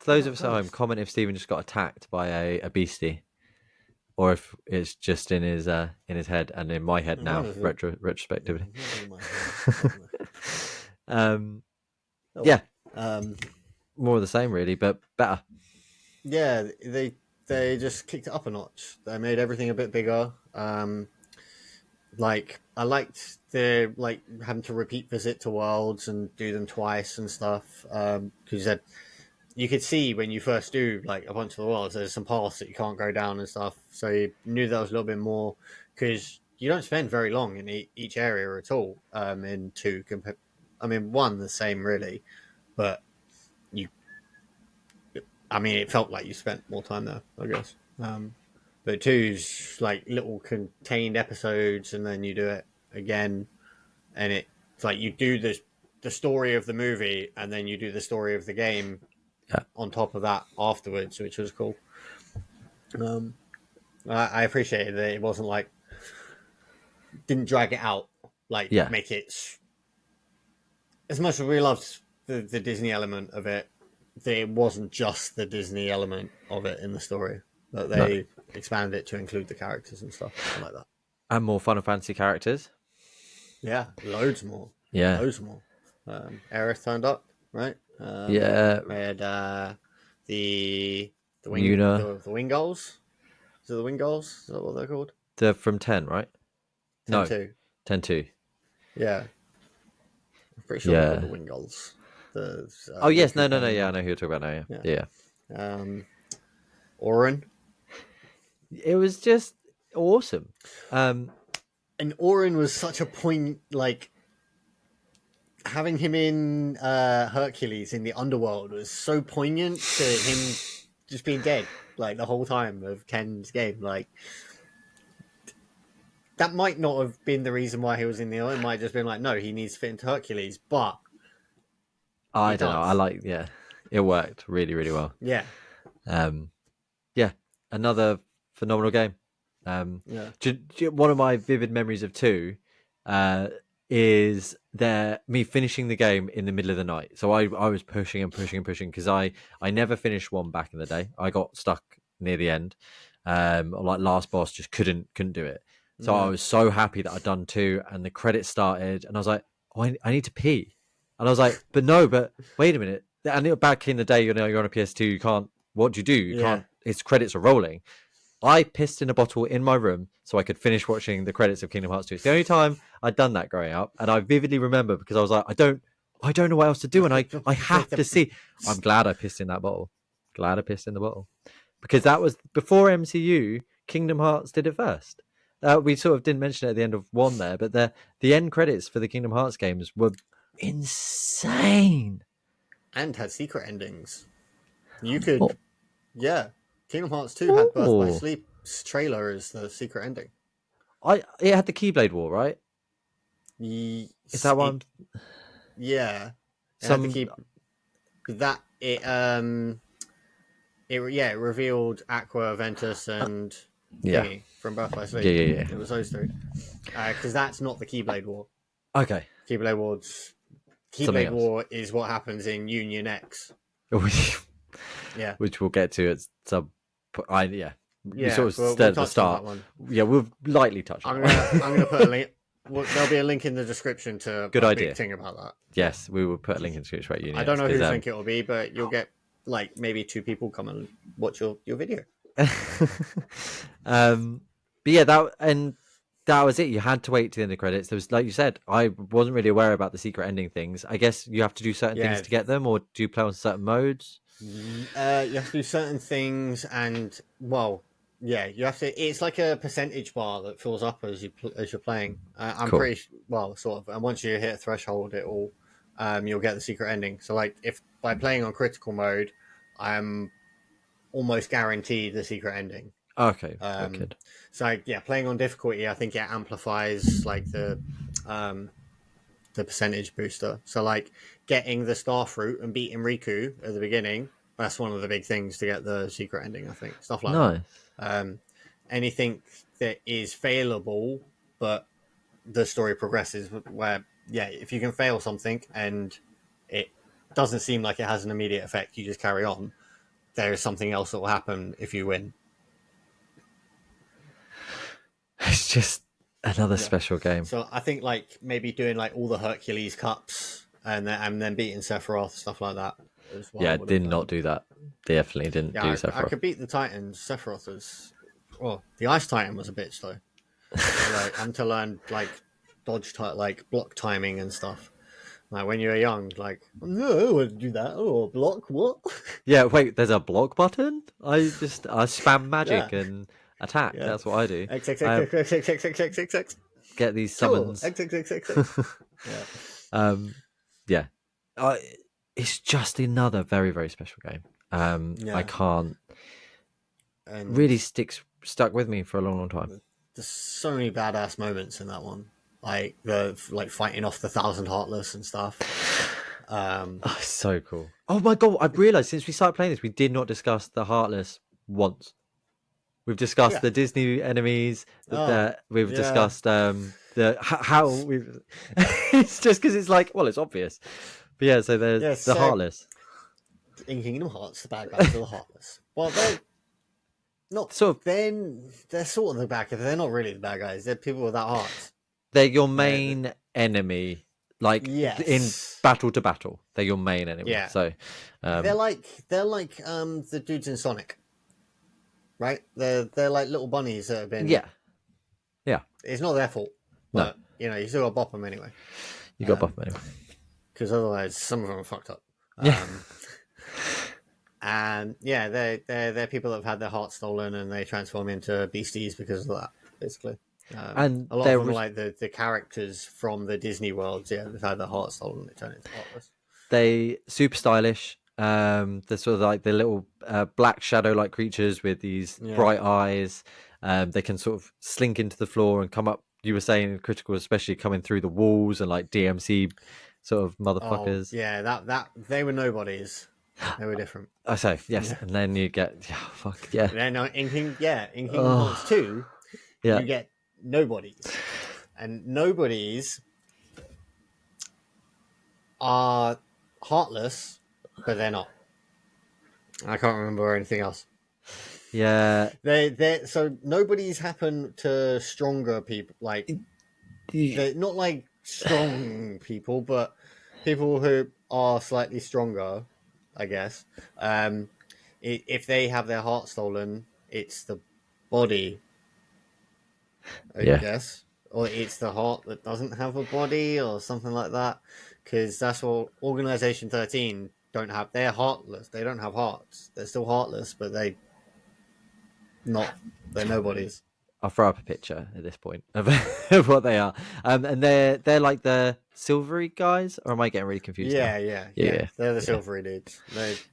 S1: For
S2: What
S1: those
S2: about
S1: of us at home,
S2: first?
S1: comment if Stephen just got attacked by a beastie, or if it's just in his head and in my head
S2: It might
S1: now,
S2: have been,
S1: retrospectively.
S2: it might be in my head. I don't know.
S1: um,
S2: Oh
S1: yeah,
S2: well.
S1: more of the same, really, but better.
S2: Yeah, they just kicked it up a notch. They made everything a bit bigger. Like I liked the like having to repeat visit to worlds and do them twice and stuff. Because you could see when you first do like a bunch of the worlds, there's some paths that you can't go down and stuff. So you knew that was a little bit more because you don't spend very long in each area at all. In two, I mean, one the same really, but you I mean, it felt like you spent more time there, I guess. But two's like little contained episodes, and then you do it again, and it's like you do the story of the movie, and then you do the story of the game
S1: Yeah,
S2: on top of that afterwards, which was cool. Um, I appreciated that it wasn't like didn't drag it out, like
S1: yeah,
S2: make it as much as we loved the Disney element of it. It wasn't just the Disney element of it in the story that
S1: no,
S2: they expanded it to include the characters and stuff. I like that.
S1: and more Final Fantasy characters.
S2: Yeah, loads more,
S1: Yeah,
S2: loads more. Aerith turned up, right?
S1: yeah,
S2: We had the
S1: Yuna,
S2: the wing goals. Is it the wing goals? Is that what they're called?
S1: they're from 10, right?
S2: Ten
S1: No,
S2: two.
S1: 10-2.
S2: Yeah, I'm pretty sure they're called the
S1: Yeah.
S2: wing goals. The
S1: Oh yes,
S2: Riku
S1: no.
S2: playing
S1: Yeah, I
S2: one.
S1: know who you're talking about now.
S2: Yeah.
S1: Yeah,
S2: Um, Orin.
S1: yeah. It was just awesome. Um,
S2: And Orin was such a point, like having him in Hercules in the underworld was so poignant to him just being dead like the whole time of Ken's game. Like that might not have been the reason why he was in the oil. It might have just been like, no, he needs to fit into Hercules, but he
S1: I don't know. I
S2: does.
S1: like, yeah, it worked really, really well.
S2: Yeah,
S1: Um, yeah, another phenomenal game.
S2: yeah,
S1: One of my vivid memories of two uh, is there me finishing the game in the middle of the night. So I was pushing and pushing and pushing because I never finished one back in the day. I got stuck near the end. Like last boss, just couldn't do it. So I
S2: yeah.
S1: was so happy that I'd done two, and the credits started, and I was like, oh, I need to pee, and I was like, but no, but wait a minute. And back in the day, you're on a PS2, you can't. What do? You
S2: Yeah.
S1: can't. Its credits are rolling. I pissed in a bottle in my room so I could finish watching the credits of Kingdom Hearts 2. It's the only time I'd done that growing up, and I vividly remember because I was like, I don't know what else to do, and I have to see. I'm glad I pissed in that bottle. Glad I pissed in the bottle because that was before MCU. Kingdom Hearts did it first, We sort of didn't mention it at the end of one there, but the end credits for the Kingdom Hearts games were insane.
S2: And had secret endings. You could,
S1: Oh,
S2: yeah. Kingdom Hearts 2 had Birth by
S1: oh.
S2: Sleep's trailer as the secret ending.
S1: It had the Keyblade War, right? Is that
S2: It,
S1: one?
S2: yeah. It had to
S1: Some
S2: keep that. It revealed Aqua, Ventus, and
S1: yeah,
S2: Thingy from Birth by
S1: yeah,
S2: Sleep.
S1: yeah, yeah.
S2: It was those three. Because that's not the Keyblade War.
S1: Okay,
S2: Keyblade War's
S1: something
S2: Keyblade
S1: else,
S2: War is what happens in Union X. Yeah,
S1: which we'll get to at some. Yeah, we
S2: yeah.
S1: sort of
S2: We'll
S1: said at the
S2: touch on that
S1: start.
S2: one.
S1: Yeah, we'll lightly touch on
S2: I'm gonna
S1: that
S2: put a
S1: one.
S2: link. There'll be a link in the description to
S1: Good
S2: a big
S1: idea.
S2: thing about that. Yeah,
S1: Yes, we will put a link in the description about
S2: I
S1: Union
S2: don't
S1: X
S2: know
S1: because
S2: whose link it will be, but you'll get like maybe 2 people come and watch your video.
S1: um, but yeah, that was it. You had to wait to the end of the credits. There was, like you said, I wasn't really aware about the secret ending things. I guess you have to do certain things
S2: Yeah,
S1: to get them, or do you play on certain modes?
S2: you have to do certain things, and well, yeah, you have to. It's like a percentage bar that fills up as you're playing. I'm
S1: Cool.
S2: pretty well, sort of. And once you hit a threshold, you'll get the secret ending. So, like, if by playing on critical mode, I'm almost guaranteed the secret ending.
S1: Okay,
S2: Um,
S1: wicked.
S2: so yeah, playing on difficulty, I think it amplifies like the percentage booster. So like getting the star fruit and beating Riku at the beginning, that's one of the big things to get the secret ending. I think stuff like that.
S1: Nice.
S2: Um, anything that is failable, but the story progresses, where yeah, if you can fail something and it doesn't seem like it has an immediate effect, you just carry on. There is something else that will happen if you win.
S1: It's just another
S2: Yeah.
S1: special game.
S2: So I think like maybe doing like all the Hercules cups and then beating Sephiroth, stuff like that is what I
S1: Yeah,
S2: would have.
S1: did not do that. Definitely didn't
S2: Yeah,
S1: do
S2: I
S1: Sephiroth.
S2: could beat the Titans. Sephiroth is. Oh, the Ice Titan was a bitch though. I'm to learn like like block timing and stuff. Like when you were young, like no, I wouldn't do that. Oh, block what?
S1: Yeah, wait, there's a block button? I spam
S2: Yeah,
S1: magic and attack.
S2: yeah.
S1: That's what I do.
S2: X X X
S1: I
S2: X X X X X X X X.
S1: get these
S2: Sure.
S1: summons.
S2: X X X X X. Yeah.
S1: um, yeah, I, it's just another very very special game. I
S2: Yeah.
S1: can't
S2: And
S1: really stuck with me for a long long time.
S2: there's so many badass moments in that one, like the like fighting off the Thousand Heartless and stuff.
S1: Oh, so cool. Oh my god, I've realised since we started playing this, we did not discuss the Heartless once. We've discussed
S2: Yeah.
S1: the Disney enemies.
S2: Oh,
S1: We've
S2: yeah.
S1: discussed how we've. It's just because it's like, well, it's obvious. But yeah, so there's
S2: Yeah.
S1: the
S2: So
S1: Heartless.
S2: in Kingdom Hearts, the bad guys are the Heartless. Well, they're not.
S1: Sort of,
S2: They're sort of the bad guys. They're not really the bad guys. They're people without hearts.
S1: they're your
S2: They're
S1: main enemy. Like in
S2: yes.
S1: battle to battle, they're your main enemy.
S2: Yeah.
S1: So,
S2: They're
S1: um,
S2: like the dudes in Sonic, right? They're like little bunnies that have been.
S1: yeah, yeah.
S2: It's not their fault,
S1: No,
S2: but you still got to bop them anyway.
S1: you got buff
S2: Um,
S1: anyway.
S2: because otherwise some of them are fucked up.
S1: Yeah,
S2: And yeah, they're people that have had their heart stolen and they transform into beasties because of that, basically.
S1: and
S2: A lot of
S1: they're
S2: them are like the characters from the Disney worlds. Yeah, they've had their heart stolen and they turn into heartless.
S1: they super stylish. They're sort of like the little black shadow like creatures with these
S2: Yeah.
S1: bright eyes. They can sort of slink into the floor and come up. You were saying critical, especially coming through the walls and like DMC sort of
S2: Oh
S1: motherfuckers.
S2: yeah, that they were nobodies. They were different.
S1: I say yes,
S2: Yeah.
S1: and then you get fuck yeah,
S2: Then in Kingdom Hearts
S1: oh
S2: 2,
S1: yeah,
S2: you get nobodies, and nobodies are heartless, but they're not. I can't remember anything else.
S1: yeah.
S2: They so nobodies happen to stronger people, like they're not like strong people, but people who are slightly stronger, I guess. If they have their heart stolen, it's the body, I
S1: Yeah,
S2: guess, or it's the heart that doesn't have a body, or something like that. Because that's what Organization 13 don't have. They're heartless. They don't have hearts. They're still heartless, but they're nobodies.
S1: I'll throw up a picture at this point of, of what they are. And they're like the silvery guys, or am I getting really confused now?
S2: Yeah.
S1: Yeah,
S2: They're the
S1: yeah,
S2: silvery dudes.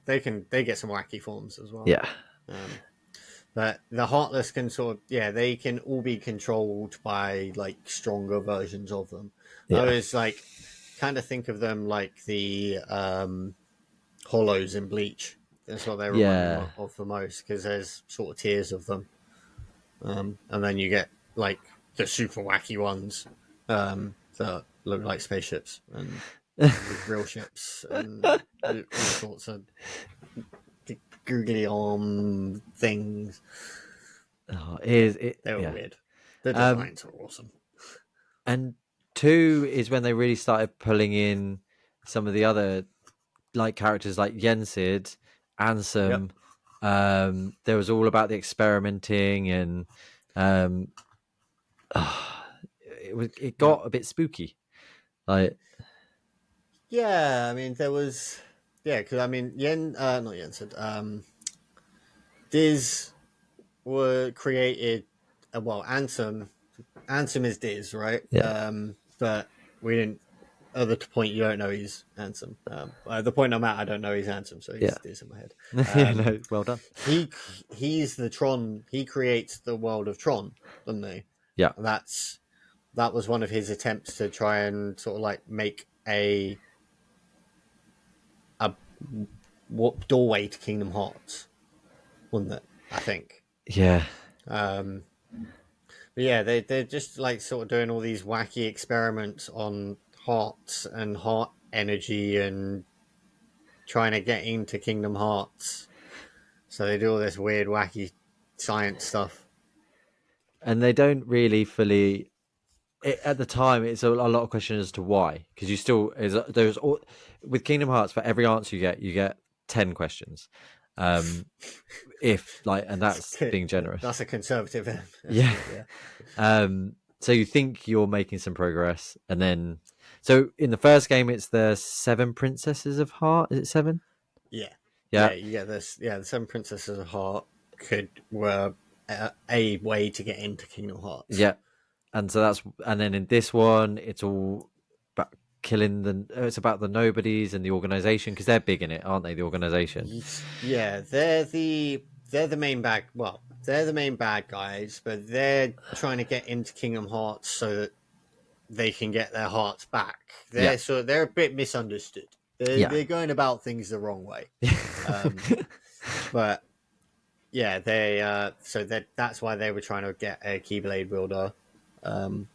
S2: They get some wacky forms as well.
S1: yeah,
S2: Um, but the Heartless can sort of, yeah, they can all be controlled by like stronger versions of them. I
S1: yeah,
S2: was like kind of think of them like the Hollows in Bleach. That's what they remind me
S1: yeah.
S2: of the most because there's sort of tiers of them, and then you get like the super wacky ones that look like spaceships and real ships and all sorts of googly arm things.
S1: Oh,
S2: Yeah,
S1: it?
S2: they were
S1: Yeah.
S2: weird. The
S1: Um,
S2: designs are awesome.
S1: and two is when they really started pulling in some of the other like characters like Yensid,
S2: Yep.
S1: Ansem. There was all about the experimenting and um, it
S2: Yep.
S1: got a bit spooky. Like
S2: Yeah, I mean there was because I mean not Jensen, Diz were created. Well, Ansem is Diz, right?
S1: yeah,
S2: But we didn't. At the point you don't know he's Ansem. At the point I'm at, I don't know he's Ansem, so
S1: yeah,
S2: he's Diz in my head.
S1: yeah.
S2: Um,
S1: No, well done.
S2: he he's the Tron. He creates the world of Tron, doesn't he?
S1: Yeah,
S2: And that was one of his attempts to try and sort of like make a doorway to Kingdom Hearts, wasn't it? I think.
S1: yeah,
S2: Um, but yeah, they're just like sort of doing all these wacky experiments on hearts and heart energy and trying to get into Kingdom Hearts. So they do all this weird, wacky science stuff.
S1: and they don't really fully. At the time, it's a lot of questions as to why, because you still there's all with Kingdom Hearts for every answer you get 10 questions. Um, if like, and that's being generous.
S2: That's a conservative
S1: Yeah.
S2: estimate, yeah.
S1: So you think you're making some progress, and then so in the first game, it's the seven princesses of heart. Is it seven?
S2: Yeah.
S1: Yeah,
S2: You get this. Yeah, the Seven Princesses of Heart were a way to get into Kingdom Hearts.
S1: yeah. And so that's and then in this one, it's all about killing the. It's about the nobodies and the organization because they're big in it, aren't they? The organization.
S2: Yeah, they're the main bad. Well, they're the main bad guys, but they're trying to get into Kingdom Hearts so that they can get their hearts back.
S1: Yeah,
S2: They're a bit misunderstood.
S1: yeah,
S2: They're going about things the wrong way. Um, but yeah, that's why they were trying to get a Keyblade wielder, um,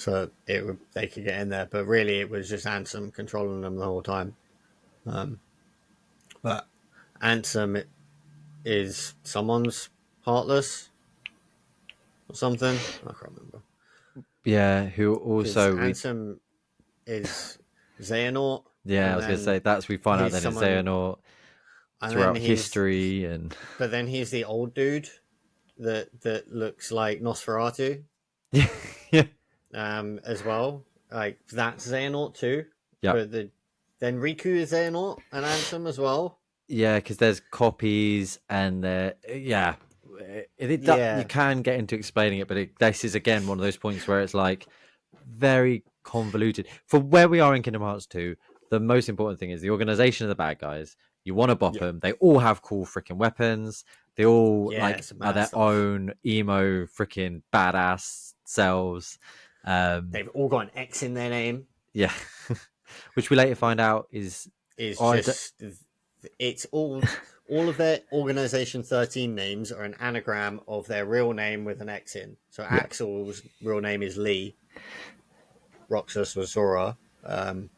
S2: they could get in there. But really, it was just Ansem controlling them the whole time. Um, but Ansem is someone's heartless or something. I can't remember
S1: yeah. Who
S2: because
S1: also we.
S2: Ansem is Xehanort,
S1: Yeah, I
S2: and
S1: was gonna say
S2: then
S1: that's we find out
S2: he's
S1: then is
S2: someone,
S1: Xehanort
S2: and then
S1: throughout history and
S2: he's the old dude that looks like Nosferatu,
S1: yeah,
S2: as well. Like that's Xehanort too,
S1: yeah,
S2: but then Riku is Xehanort and Ansem as well.
S1: yeah, because there's copies and yeah, you
S2: Yeah,
S1: can get into explaining it, but this is again one of those points where it's like very convoluted. For where we are in Kingdom Hearts 2, the most important thing is the organization of the bad guys. You want to bop
S2: yeah,
S1: them. They all have cool freaking weapons. They all
S2: yeah.
S1: like
S2: It's
S1: are
S2: mad
S1: their
S2: stuff.
S1: own emo freaking badass selves. Um,
S2: They've all got an X in their name.
S1: yeah, which we later find out is
S2: Is
S1: oh,
S2: just it's all of their organization 13 names are an anagram of their real name with an X in. So
S1: yeah,
S2: Axel's real name is Lee. Roxas was Zora. Um,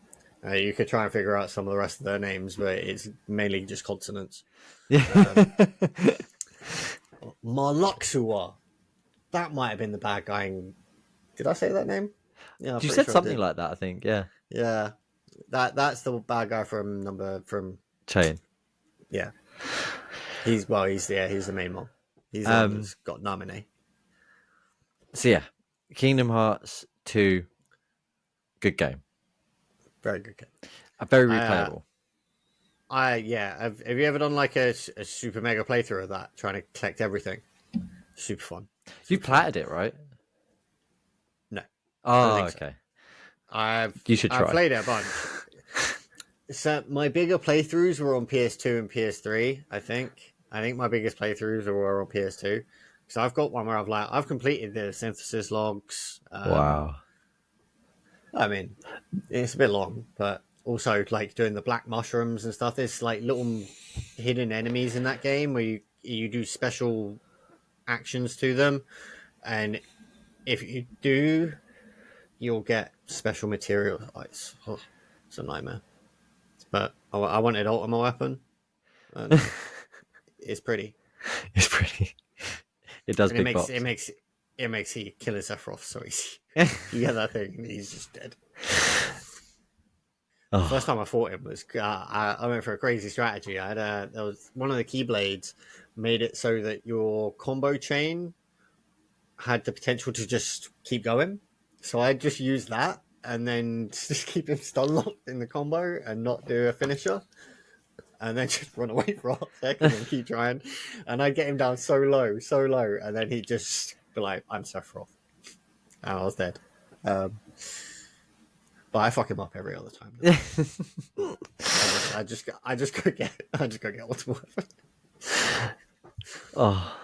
S2: you could try and figure out some of the rest of their names, but it's mainly just consonants.
S1: yeah.
S2: Um, Marluxua. That might have been the bad guy. Did I say that name? Yeah, I'm
S1: You
S2: pretty
S1: said
S2: sure I
S1: something
S2: did.
S1: like that, I think. Yeah,
S2: Yeah, that's the bad guy from
S1: chain.
S2: yeah. He's the main one. He's the one
S1: Um,
S2: that's got Namine.
S1: so yeah, Kingdom Hearts 2, good game,
S2: Very good game.
S1: very
S2: I
S1: replayable.
S2: yeah. Have you ever done like a super mega playthrough of that, trying to collect everything? Super fun.
S1: You
S2: Super fun.
S1: platted it, right?
S2: No, I don't
S1: Oh,
S2: think so.
S1: okay.
S2: I've
S1: You should
S2: I've
S1: try.
S2: played it a bunch. So my bigger playthroughs were on PS2 and PS3. I think my biggest playthroughs were on PS2. So I've got one where I've completed the synthesis logs.
S1: Wow.
S2: I mean, it's a bit long, but also like doing the black mushrooms and stuff. There's like little hidden enemies in that game where you do special actions to them, and if you do, you'll get special material. It's a nightmare. But I wanted Ultima Weapon, and it's pretty,
S1: It's pretty. It does
S2: and it
S1: big
S2: makes it
S1: box.
S2: makes it makes he kill his Sephiroth so easy. You get that thing, and he's just dead. The first
S1: Oh,
S2: time I fought him was I went for a crazy strategy. There was one of the keyblades made it so that your combo chain had the potential to just keep going. So I just used that and then just keep him stun locked in the combo and not do a finisher, and then just run away for a hot second and keep trying. And I'd get him down so low, and then he'd just be like, "I'm Sephiroth," and I was dead. Um, but I fuck him up every other time now. I just go get ultimate weapon.
S1: oh.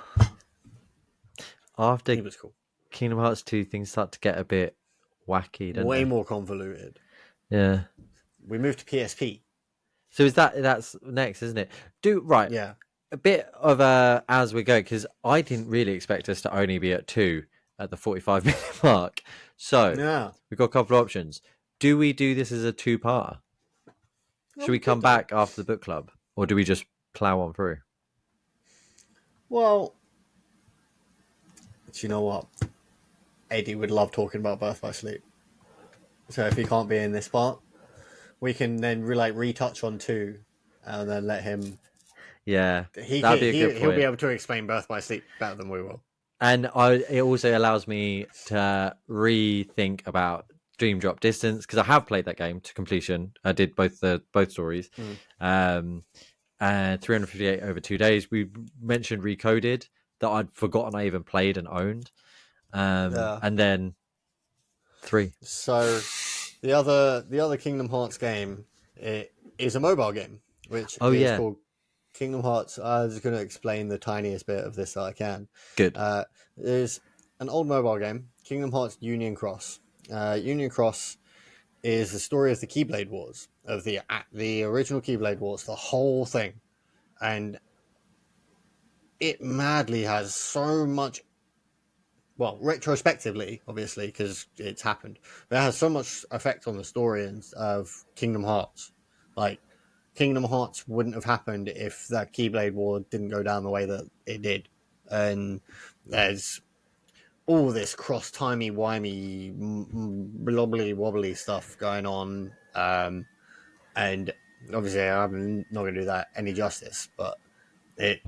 S1: After
S2: He was cool.
S1: Kingdom Hearts 2, things start to get a bit wacky, don't
S2: Way
S1: they?
S2: more convoluted.
S1: Yeah.
S2: We moved to PSP.
S1: So that's next, isn't it? Do right.
S2: Yeah.
S1: A bit of as we go, because I didn't really expect us to only be at 2 at the 45-minute mark. So
S2: Yeah.
S1: we've got a couple of options. Do we do this as a two-parter?
S2: Well,
S1: Should we
S2: we could
S1: come
S2: do.
S1: back after the book club, or do we just plow on through?
S2: Well, do you know what? Eddie would love talking about Birth by Sleep. So if he can't be in this part, we can then retouch on two, and then let him.
S1: Yeah,
S2: He
S1: that'd
S2: can,
S1: be a good
S2: he'll be
S1: point.
S2: able to explain Birth by Sleep better than we will.
S1: And it also allows me to rethink about Dream Drop Distance because I have played that game to completion. I did both stories,
S2: Mm.
S1: um, and 358 over 2 days. We mentioned Recoded that I'd forgotten I even played and owned,
S2: Yeah.
S1: and then three.
S2: So the other Kingdom Hearts game, it is a mobile game, which
S1: Oh
S2: is
S1: yeah,
S2: called Kingdom Hearts. I was going to explain the tiniest bit of this that I can.
S1: good.
S2: There's an old mobile game, Kingdom Hearts Union Cross. Union Cross is the story of the Keyblade Wars, of the original Keyblade Wars, the whole thing, and it madly has so much. Well, retrospectively, obviously, because it's happened, but it has so much effect on the story of Kingdom Hearts. Like Kingdom Hearts wouldn't have happened if that Keyblade War didn't go down the way that it did, and there's all this cross timey wimey blobbly wobbly stuff going on, and obviously I'm not going to do that any justice, but it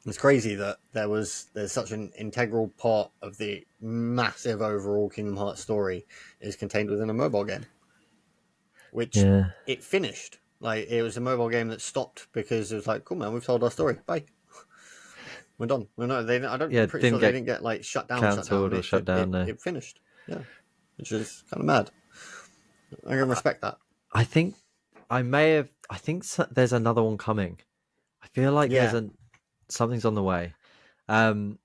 S2: it's crazy that there's such an integral part of the massive overall Kingdom Hearts story is contained within a mobile game, which
S1: Yeah,
S2: it finished. Like it was a mobile game that stopped because it was like, cool man, we've told our story. Bye, we're done. Well, no, they. I don't.
S1: yeah.
S2: I'm pretty sure
S1: Didn't
S2: they
S1: get
S2: didn't get like shut down. Shut down.
S1: cancelled or
S2: It
S1: shut down. No,
S2: it finished. Yeah, which is kind of mad. I can respect that.
S1: I think I may have. I think there's another one coming. I feel like
S2: Yeah,
S1: something's on the way. Um,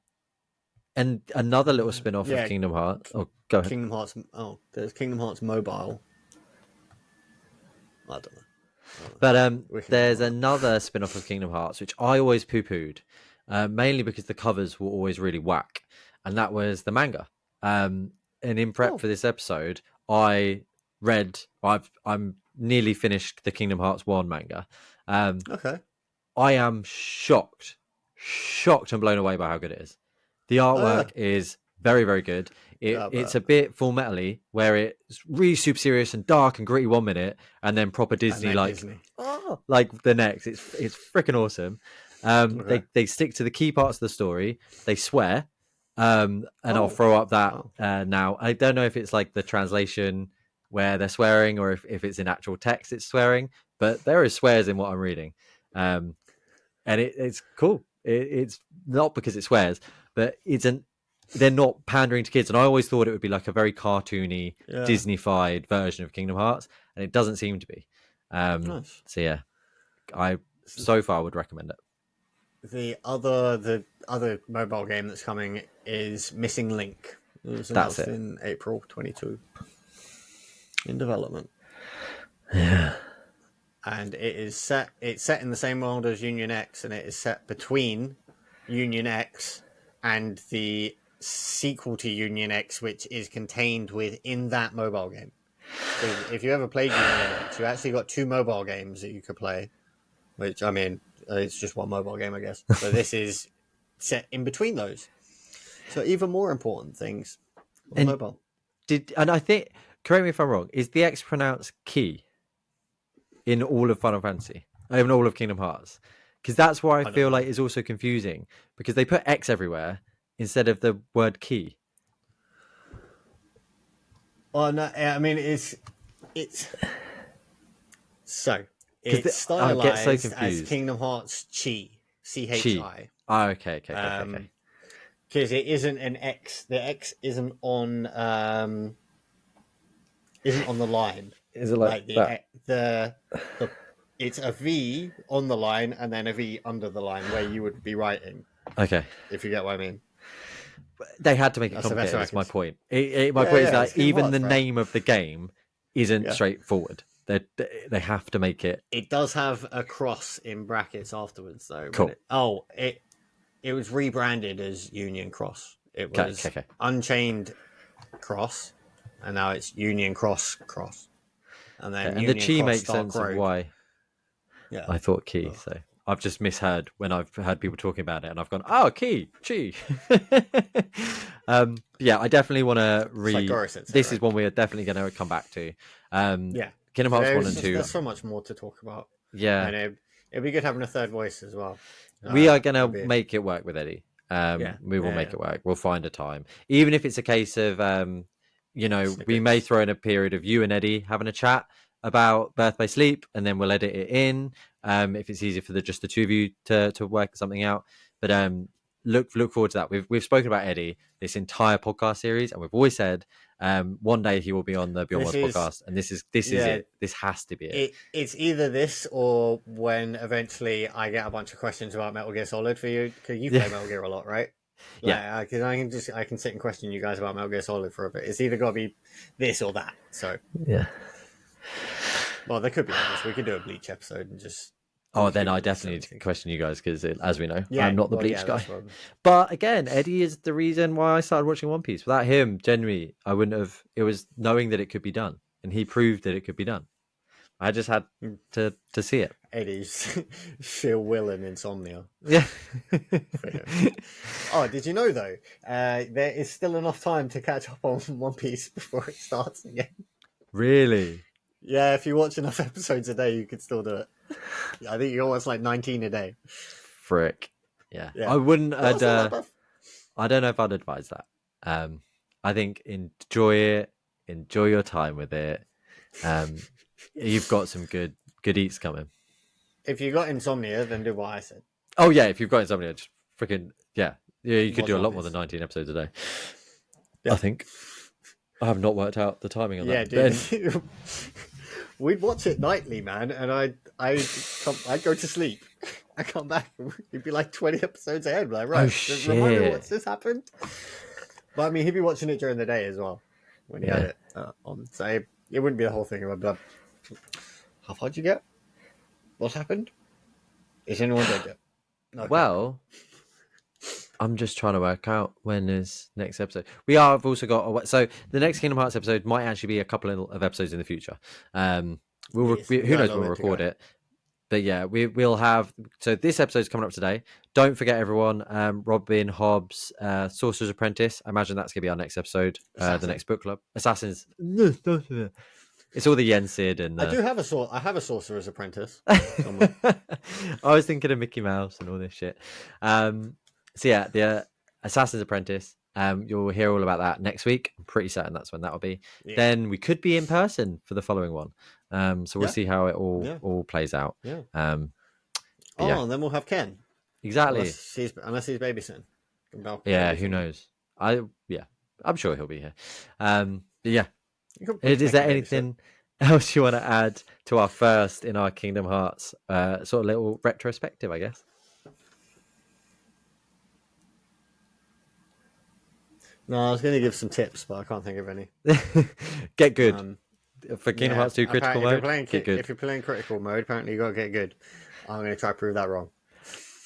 S1: and another little spin-off of
S2: yeah.
S1: Kingdom Hearts. Oh, go ahead.
S2: Kingdom Hearts. Oh, there's Kingdom Hearts Mobile. I don't know. I don't know.
S1: But
S2: We can get
S1: there's
S2: on that.
S1: another spin-off of Kingdom Hearts which I always poo-pooed, mainly because the covers were always really whack, and that was the manga. And in prep
S2: Oh,
S1: for this episode, I read. I'm nearly finished the Kingdom Hearts 1 manga. Um,
S2: okay.
S1: I am shocked and blown away by how good it is. The
S2: Oh yeah.
S1: artwork is very, very good.
S2: Yeah,
S1: It's
S2: but
S1: a bit full metal-y, where it's really super serious and dark and gritty 1 minute, and then proper
S2: and
S1: Disney
S2: then
S1: like
S2: Disney.
S1: like the next. It's freaking awesome.
S2: Okay.
S1: They stick to the key parts of the story. They swear, and I'll
S2: Oh,
S1: throw up that
S2: wow.
S1: now. I don't know if it's like the translation where they're swearing or if it's in actual text it's swearing, but there is swears in what I'm reading. Um, and it's cool. It's not because it swears, but it's an they're not pandering to kids. And I always thought it would be like a very cartoony,
S2: Yeah,
S1: Disney-fied version of Kingdom Hearts, and it doesn't seem to be.
S2: nice.
S1: So yeah, I so far would recommend it.
S2: The other mobile game that's coming is Missing Link. It was
S1: That's
S2: announced
S1: it.
S2: in April 22 in development.
S1: Yeah.
S2: And it's set in the same world as Union X, and it is set between Union X and the sequel to Union X, which is contained within that mobile game. So if you ever played Union X, you actually got two mobile games that you could play, which, I mean, it's just one mobile game, I guess. But this is set in between those. So even more important things on
S1: And
S2: mobile.
S1: and I think, correct me if I'm wrong, is the X pronounced key in all of Final Fantasy, even all of Kingdom Hearts? Because that's why I
S2: I don't
S1: feel
S2: know.
S1: like it's also confusing, because they put X everywhere instead of the word key.
S2: Oh no, I mean it's so it's
S1: I get so
S2: stylized as
S1: confused.
S2: Kingdom Hearts
S1: Chi.
S2: CHI.
S1: Oh, okay.
S2: Because it isn't an X. The X isn't on the line.
S1: Is it like
S2: Like the
S1: that?
S2: the it's a V on the line and then a V under the line where you would be writing.
S1: Okay.
S2: If you get what I mean.
S1: They had to make it
S2: That's the best
S1: complicated.
S2: way I
S1: Is
S2: can.
S1: my point. My
S2: Yeah,
S1: point is
S2: yeah. It's
S1: that
S2: Kingdom
S1: even the
S2: Hearts, bro.
S1: name of the game isn't
S2: Yeah.
S1: straightforward. They have to make it
S2: It does have a cross in brackets afterwards, though.
S1: cool.
S2: It was rebranded as Union Cross. It was
S1: Okay.
S2: Unchained Cross, and now it's Union Cross Cross, and then
S1: And the
S2: Union
S1: chi
S2: Cross
S1: makes
S2: Dark
S1: sense of
S2: Road.
S1: why
S2: Yeah.
S1: I thought key.
S2: Ugh.
S1: So I've just misheard when I've heard people talking about it, and I've gone, "Oh, key, chi." Yeah, I definitely want to
S2: It's like
S1: re.
S2: Goro said,
S1: This is
S2: right?
S1: one we are definitely going to come back to.
S2: Yeah.
S1: Kingdom Hearts one and two.
S2: There's so much more to talk about,
S1: Yeah,
S2: and it'd be good having a third voice as well.
S1: we are going
S2: It'd
S1: to
S2: be
S1: make it work with Eddie.
S2: yeah,
S1: We will
S2: yeah,
S1: make
S2: yeah.
S1: it work. We'll find a time, even if it's a case of, we may
S2: Snippets.
S1: throw in a period of you and Eddie having a chat about Birth by Sleep, and then we'll edit it in. If it's easier for just the two of you to work something out, but look forward to that. We've spoken about Eddie this entire podcast series, and we've always said one day he will be on the Beyond
S2: This
S1: Worlds
S2: is
S1: podcast, and this is
S2: yeah.
S1: it. This has to be it.
S2: It's either this or when eventually I get a bunch of questions about Metal Gear Solid for you, because you play
S1: Yeah,
S2: Metal Gear a lot, right?
S1: yeah,
S2: Like, because I can sit and question you guys about Metal Gear Solid for a bit. It's either got to be this or that. So,
S1: yeah.
S2: well, there could be others. We could do a Bleach episode and just
S1: Oh,
S2: we
S1: then
S2: could
S1: I
S2: release
S1: definitely need to
S2: everything.
S1: question you guys because, as we know,
S2: Yeah,
S1: I'm not the
S2: well, yeah,
S1: Bleach guy.
S2: that's what.
S1: But again, Eddie is the reason why I started watching One Piece. Without him, genuinely, I wouldn't have. It was knowing that it could be done, and he proved that it could be done. I just had to see it.
S2: Eddie's sheer will and insomnia
S1: Yeah.
S2: for him. Oh, did you know though? There is still enough time to catch up on One Piece before it starts again.
S1: Really?
S2: Yeah, if you watch enough episodes a day, you could still do it. I think you watch like 19 a day.
S1: Frick. Yeah.
S2: Yeah.
S1: I wouldn't.
S2: No, that's not that bad.
S1: I don't know if I'd advise that. I think enjoy it. Enjoy your time with it. You've got some good eats coming.
S2: If you got insomnia, then do what I said.
S1: Oh yeah, if you've got insomnia, just freaking yeah. You could
S2: Watch
S1: do a
S2: One
S1: lot more
S2: Piece.
S1: than 19 episodes a day.
S2: Yeah.
S1: I think. I have not worked out the timing on
S2: Yeah,
S1: that.
S2: dude. We'd watch it nightly, man, and I'd go to sleep. I come back, it'd be like 20 episodes ahead. Like, right, just remind me
S1: shit.
S2: what's this happened. But I mean, he'd be watching it during the day as well when he had it on. So it wouldn't be the whole thing. I'd be like, how far did you get? What happened? Is anyone dead yet? Okay.
S1: Well, I'm just trying to work out when is next episode. Have also got so the next Kingdom Hearts episode might actually be a couple of episodes in the future. Who knows when we'll record it. But yeah, we'll have. So this episode's coming up today. Don't forget, everyone. Robin Hobbs, Sorcerer's Apprentice. I imagine that's gonna be our next episode. The next book club, Assassins. It's all the Yen Sid and.
S2: I have a Sorcerer's Apprentice.
S1: I was thinking of Mickey Mouse and all this shit. So yeah, the Assassin's Apprentice. You'll hear all about that next week. I'm pretty certain that's when that'll be.
S2: Yeah.
S1: Then we could be in person for the following one. So we'll see how it all plays out.
S2: Yeah.
S1: And then
S2: we'll have Ken.
S1: exactly.
S2: Unless he's babysitting.
S1: Yeah, who knows? Yeah, I'm sure he'll be here. But yeah,
S2: We can
S1: is
S2: make a
S1: there
S2: babysit.
S1: anything else you want to add to our first in our Kingdom Hearts sort of little retrospective? I guess.
S2: No, I was going to give some tips, but I can't think of any.
S1: Get good
S2: Um,
S1: for Kingdom
S2: yeah,
S1: Hearts 2 critical
S2: apparently,
S1: mode. Get good.
S2: if you're playing critical mode, apparently you got to get good. I'm going to try to prove that wrong.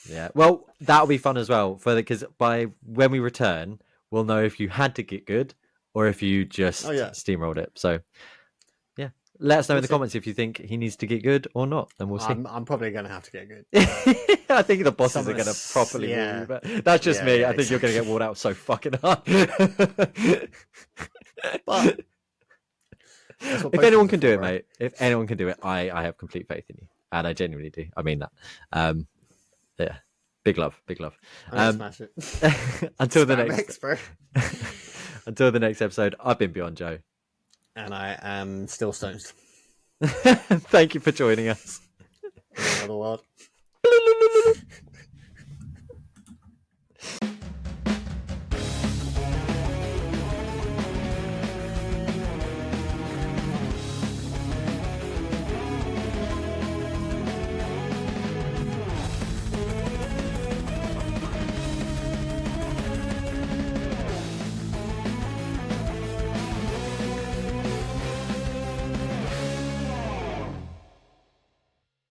S1: Yeah. Well, that'll be fun as well for because by when we return, we'll know if you had to get good or if you
S2: Oh
S1: just
S2: yeah,
S1: steamrolled it. So yeah, let us know in
S2: we'll
S1: the
S2: see.
S1: comments if you think he needs to get good or not, and we'll see.
S2: I'm probably going to have to get good.
S1: I think the bosses
S2: Some
S1: are
S2: of
S1: going to properly wall you,
S2: yeah,
S1: but that's just
S2: yeah,
S1: me.
S2: yeah,
S1: I think you're going to
S2: exactly.
S1: get walled out so fucking hard.
S2: But that's what
S1: If
S2: potions
S1: anyone
S2: are
S1: can do
S2: for,
S1: it,
S2: bro.
S1: mate, if anyone can do it, I have complete faith in you, and I genuinely do. I mean that. Um, yeah, big love, big love.
S2: I'm going to
S1: Um,
S2: smash it.
S1: until the
S2: Spam
S1: next,
S2: X, bro.
S1: until the next episode, I've been Beyond Joe.
S2: And I am still stoned
S1: Thank you for joining us.
S2: in another world.